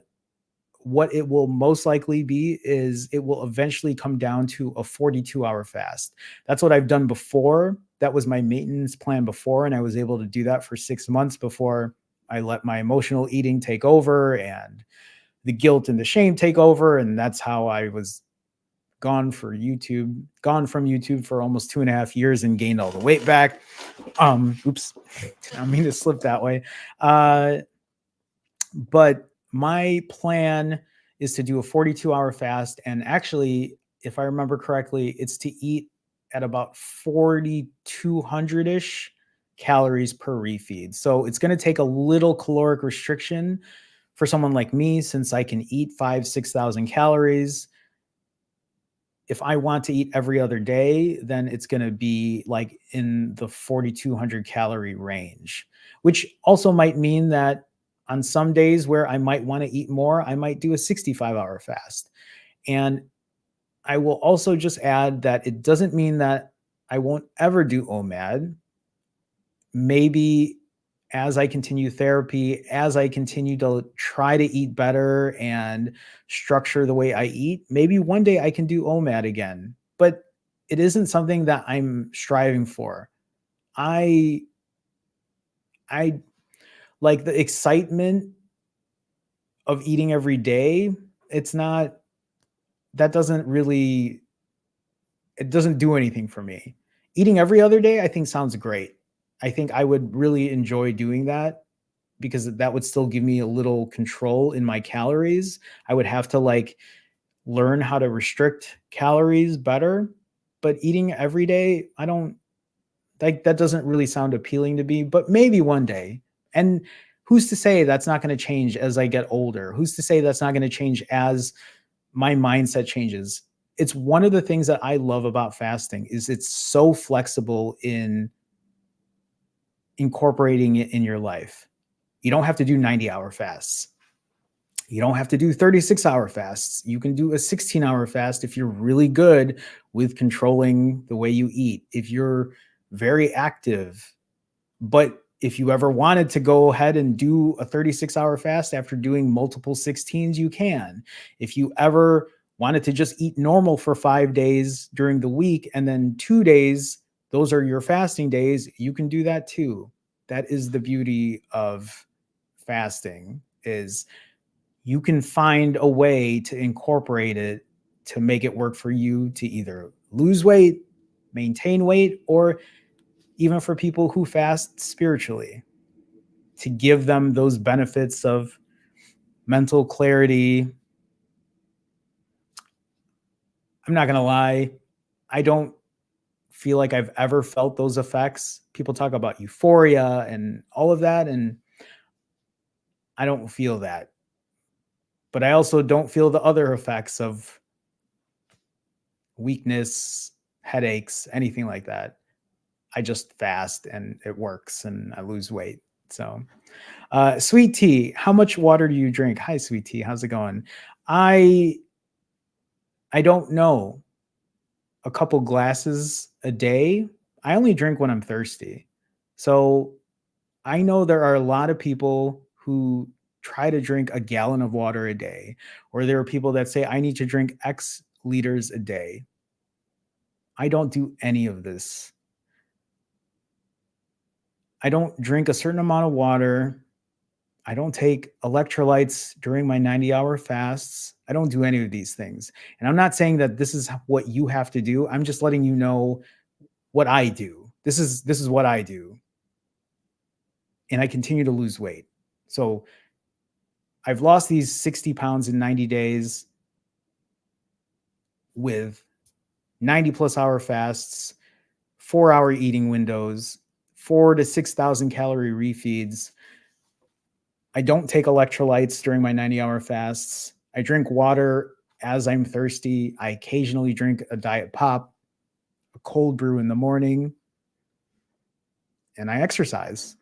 What it will most likely be is it will eventually come down to a 42-hour fast. That's what I've done before. That was my maintenance plan before, and I was able to do that for 6 months before I let my emotional eating take over and the guilt and the shame take over. And that's how I was gone from YouTube for almost 2.5 years and gained all the weight back. Oops, I don't mean to slip that way. But my plan is to do a 42-hour fast. And actually, if I remember correctly, it's to eat at about 4,200 ish calories per refeed. So it's going to take a little caloric restriction for someone like me, since I can eat 6,000 calories. If I want to eat every other day, then it's going to be like in the 4,200 calorie range, which also might mean that on some days where I might want to eat more, I might do a 65-hour fast. And I will also just add that it doesn't mean that I won't ever do OMAD. Maybe as I continue therapy, as I continue to try to eat better and structure the way I eat, maybe one day I can do OMAD again. But it isn't something that I'm striving for. I I like the excitement of eating every day. It's not that doesn't really it doesn't do anything for me. Eating every other day, I think sounds great. I think I would really enjoy doing that because that would still give me a little control in my calories. I would have to like learn how to restrict calories better, but eating every day, I don't like that doesn't really sound appealing to me, but maybe one day. And who's to say that's not going to change as I get older? Who's to say that's not going to change as my mindset changes? It's one of the things that I love about fasting is it's so flexible in incorporating it in your life. You don't have to do 90-hour fasts. You don't have to do 36-hour fasts. You can do a 16-hour fast if you're really good with controlling the way you eat. If you're very active, but if you ever wanted to go ahead and do a 36-hour fast after doing multiple 16s, you can. If you ever wanted to just eat normal for 5 days during the week and then 2 days, those are your fasting days, you can do that too. That is the beauty of fasting, is you can find a way to incorporate it to make it work for you to either lose weight, maintain weight, or even for people who fast spiritually, to give them those benefits of mental clarity. I'm not going to lie, I don't feel like I've ever felt those effects. People talk about euphoria and all of that, and I don't feel that. But I also don't feel the other effects of weakness, headaches, anything like that. I just fast and it works and I lose weight. So, Sweet Tea, how much water do you drink? Hi, Sweet Tea. How's it going? I I don't know. A couple glasses a day. I only drink when I'm thirsty. So I know there are a lot of people who try to drink a gallon of water a day, or there are people that say I need to drink X liters a day. I don't do any of this. I don't drink a certain amount of water. I don't take electrolytes during my 90-hour fasts. I don't do any of these things. And I'm not saying that this is what you have to do. I'm just letting you know what I do. This is what I do. And I continue to lose weight. So I've lost these 60 pounds in 90 days with 90 plus hour fasts, 4-hour eating windows, 4 to 6,000 calorie refeeds. I don't take electrolytes during my 90-hour fasts. I drink water as I'm thirsty. I occasionally drink a diet pop, cold brew in the morning, and I exercise,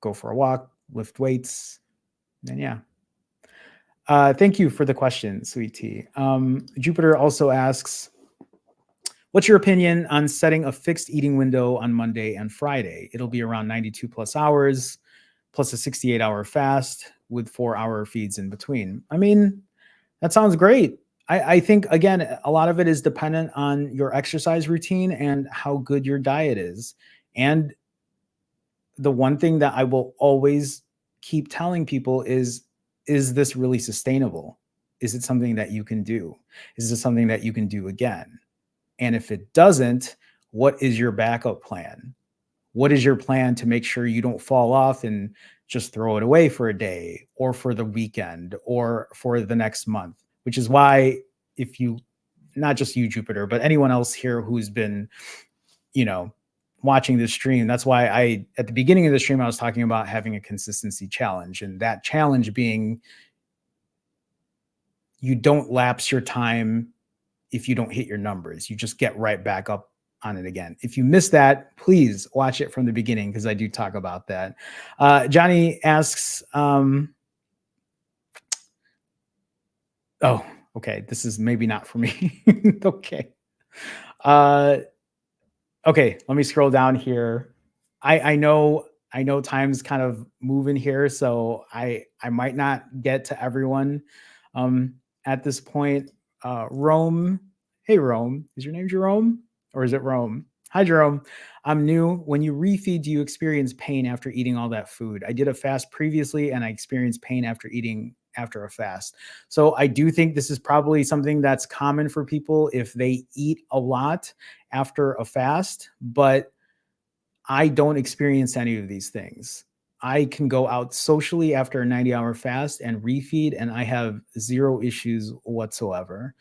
go for a walk, lift weights, and yeah. Thank you for the question, Sweet Tea. Jupiter also asks, what's your opinion on setting a fixed eating window on Monday and Friday? It'll be around 92 plus hours, plus a 68-hour fast with 4-hour feeds in between. I mean, that sounds great. I think, again, a lot of it is dependent on your exercise routine and how good your diet is. And the one thing that I will always keep telling people is this really sustainable? Is it something that you can do? Is it something that you can do again? And if it doesn't, what is your backup plan? What is your plan to make sure you don't fall off and just throw it away for a day or for the weekend or for the next month? Which is why, if you, not just you, Jupiter, but anyone else here who's been, you know, watching this stream, that's why at the beginning of the stream, I was talking about having a consistency challenge, and that challenge being you don't lapse your time if you don't hit your numbers. You just get right back up on it again. If you miss that, please watch it from the beginning because I do talk about that. Johnny asks, oh, okay, this is maybe not for me. Okay. Okay, let me scroll down here. I know time's kind of moving here, so I might not get to everyone at this point. Rome, hey Rome, is your name Jerome or is it Rome? Hi Jerome, I'm new. When you refeed, do you experience pain after eating all that food? I did a fast previously and I experienced pain after eating after a fast. So I do think this is probably something that's common for people if they eat a lot after a fast, but I don't experience any of these things. I can go out socially after a 90-hour fast and refeed, and I have zero issues whatsoever.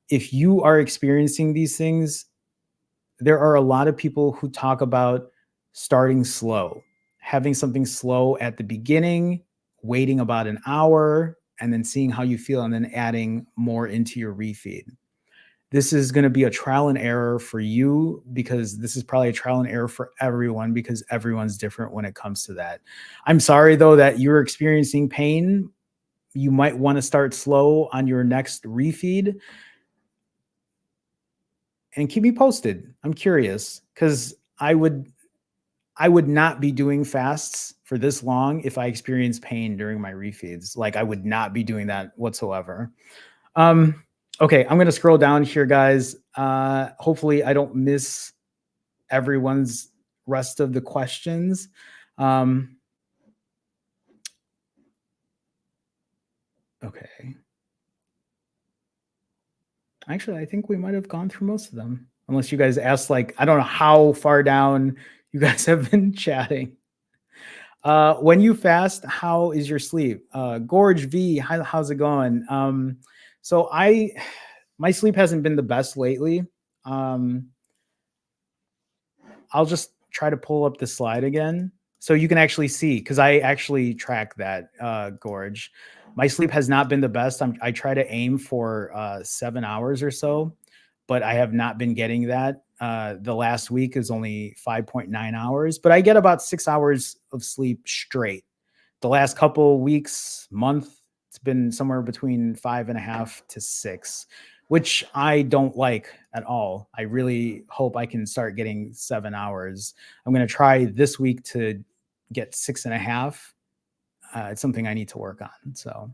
If you are experiencing these things, there are a lot of people who talk about starting slow, having something slow at the beginning, waiting about an hour, and then seeing how you feel, and then adding more into your refeed. This is going to be a trial and error for you because this is probably a trial and error for everyone because everyone's different when it comes to that. I'm sorry, though, that you're experiencing pain. You might want to start slow on your next refeed and keep me posted. I'm curious because I would not be doing fasts for this long if I experience pain during my refeeds. Like, I would not be doing that whatsoever. Okay, I'm going to scroll down here, guys. Hopefully I don't miss everyone's rest of the questions. Okay. Actually, I think we might have gone through most of them. Unless you guys asked, like, I don't know how far down you guys have been chatting. When you fast, how is your sleep? Gorge V, how's it going? So my sleep hasn't been the best lately. I'll just try to pull up the slide again so you can actually see, because I actually track that, Gorge. My sleep has not been the best. I try to aim for 7 hours or so, but I have not been getting that. The last week is only 5.9 hours, but I get about 6 hours of sleep straight. The last couple weeks, month, it's been somewhere between 5.5 to 6, which I don't like at all. I really hope I can start getting 7 hours. I'm going to try this week to get 6.5. It's something I need to work on. So,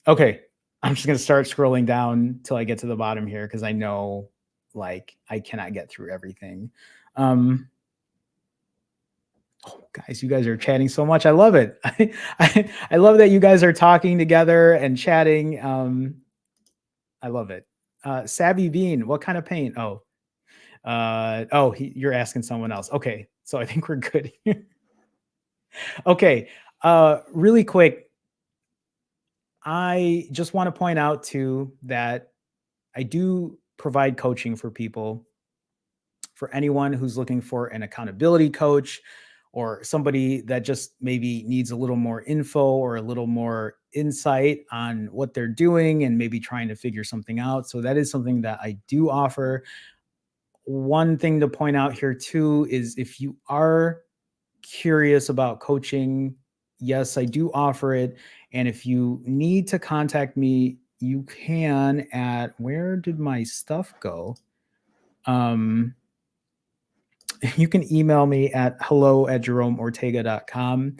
okay. I'm just going to start scrolling down till I get to the bottom here because I know, like, I cannot get through everything. Oh, guys, you guys are chatting so much. I love it. I love that you guys are talking together and chatting. I love it. Savvy Bean, what kind of paint? Oh, you're asking someone else. Okay, so I think we're good. Okay, really quick, I just want to point out too that I do provide coaching for people. For anyone who's looking for an accountability coach or somebody that just maybe needs a little more info or a little more insight on what they're doing and maybe trying to figure something out. So that is something that I do offer. one thing to point out here too is if you are curious about coaching, yes, I do offer it. And if you need to contact me, you can at where did my stuff go? Um, you can email me at hello@jeromeortega.com.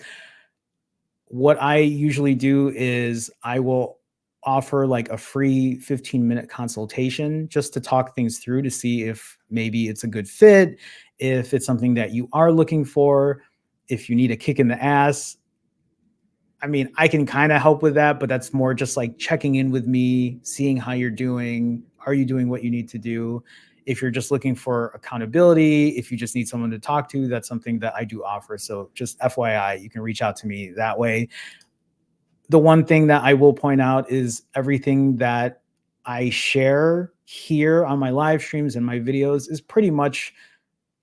What I usually do is I will offer like a free 15-minute consultation just to talk things through to see if maybe it's a good fit, if it's something that you are looking for, if you need a kick in the ass. I mean, I can kind of help with that, but that's more just like checking in with me, seeing how you're doing. Are you doing what you need to do? If you're just looking for accountability, if you just need someone to talk to, that's something that I do offer. So just FYI, you can reach out to me that way. The one thing that I will point out is everything that I share here on my live streams and my videos is pretty much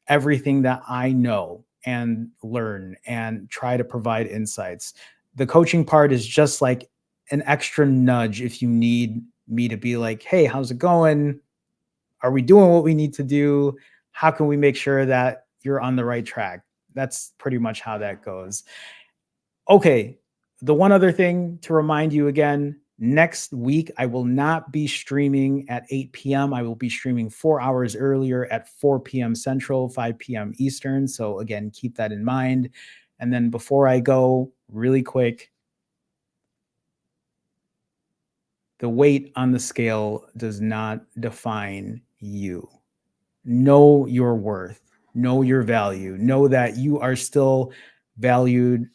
everything that I know and learn and try to provide insights. The coaching part is just like an extra nudge if you need me to be like, hey, how's it going? Are we doing what we need to do? How can we make sure that you're on the right track? That's pretty much how that goes. Okay, the one other thing to remind you again, next week I will not be streaming at 8 p.m. I will be streaming 4 hours earlier at 4 p.m. Central, 5 p.m. Eastern. So again, keep that in mind. And then before I go, really quick, the weight on the scale does not define you. Know your worth, know your value, know that you are still valued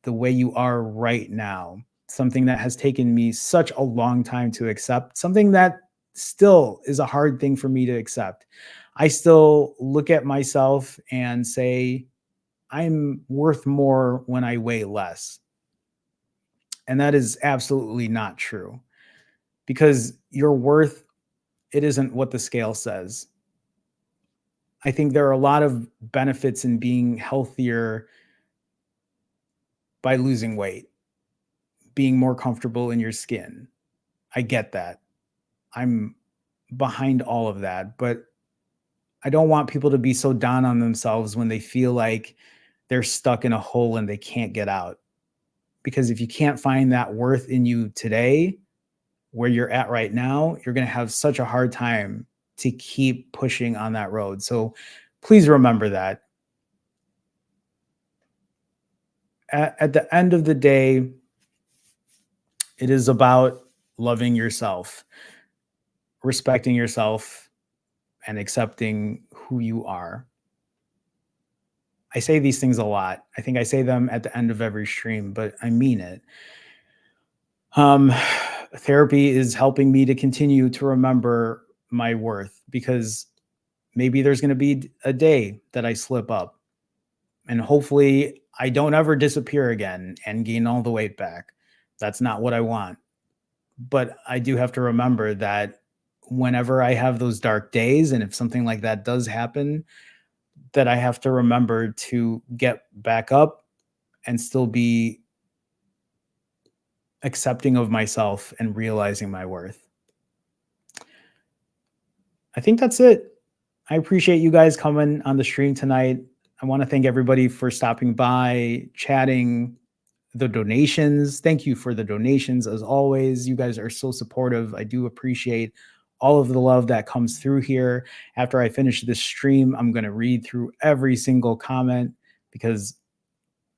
the way you are right now. Something that has taken me such a long time to accept, something that still is a hard thing for me to accept. I still look at myself and say, I'm worth more when I weigh less. And that is absolutely not true because your worth, it isn't what the scale says. I think there are a lot of benefits in being healthier by losing weight, being more comfortable in your skin. I get that. I'm behind all of that, but I don't want people to be so down on themselves when they feel like they're stuck in a hole and they can't get out. Because if you can't find that worth in you today, where you're at right now, you're going to have such a hard time to keep pushing on that road. So please remember that. At the end of the day, it is about loving yourself, respecting yourself, and accepting who you are. I say these things a lot. I think I say them at the end of every stream, but I mean it. Um, Therapy is helping me to continue to remember my worth because maybe there's going to be a day that I slip up and hopefully I don't ever disappear again and gain all the weight back. That's not what I want. But I do have to remember that whenever I have those dark days, and if something like that does happen, that I have to remember to get back up and still be accepting of myself and realizing my worth. I think that's it. I appreciate you guys coming on the stream tonight. I want to thank everybody for stopping by, chatting, the donations. Thank you for the donations as always. You guys are so supportive. I do appreciate all of the love that comes through here. After I finish this stream, I'm going to read through every single comment because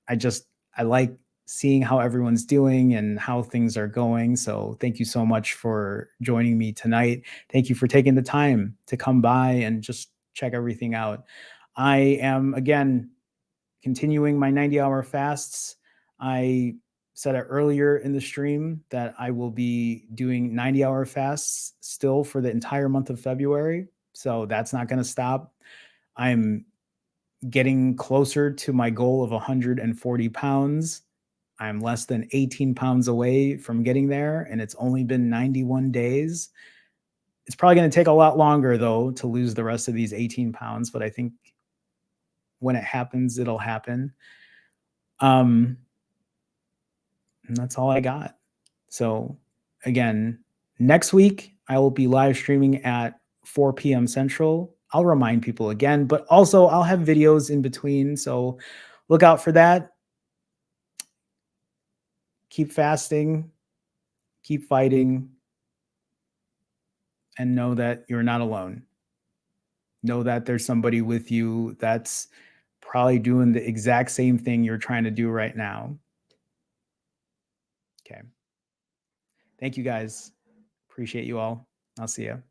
I like seeing how everyone's doing and how things are going. So thank you so much for joining me tonight. Thank you for taking the time to come by and just check everything out. I am again continuing my 90-hour fasts. I said it earlier in the stream that I will be doing 90-hour fasts still for the entire month of February. So that's not going to stop. I'm getting closer to my goal of 140 pounds. I'm less than 18 pounds away from getting there, and it's only been 91 days. It's probably going to take a lot longer, though, to lose the rest of these 18 pounds, but I think when it happens, it'll happen. And that's all I got. So, again, next week, I will be live streaming at 4 p.m. Central, I'll remind people again, but also I'll have videos in between. So look out for that. Keep fasting, keep fighting, and know that you're not alone. Know that there's somebody with you that's probably doing the exact same thing you're trying to do right now. Okay. Thank you guys. Appreciate you all. I'll see you.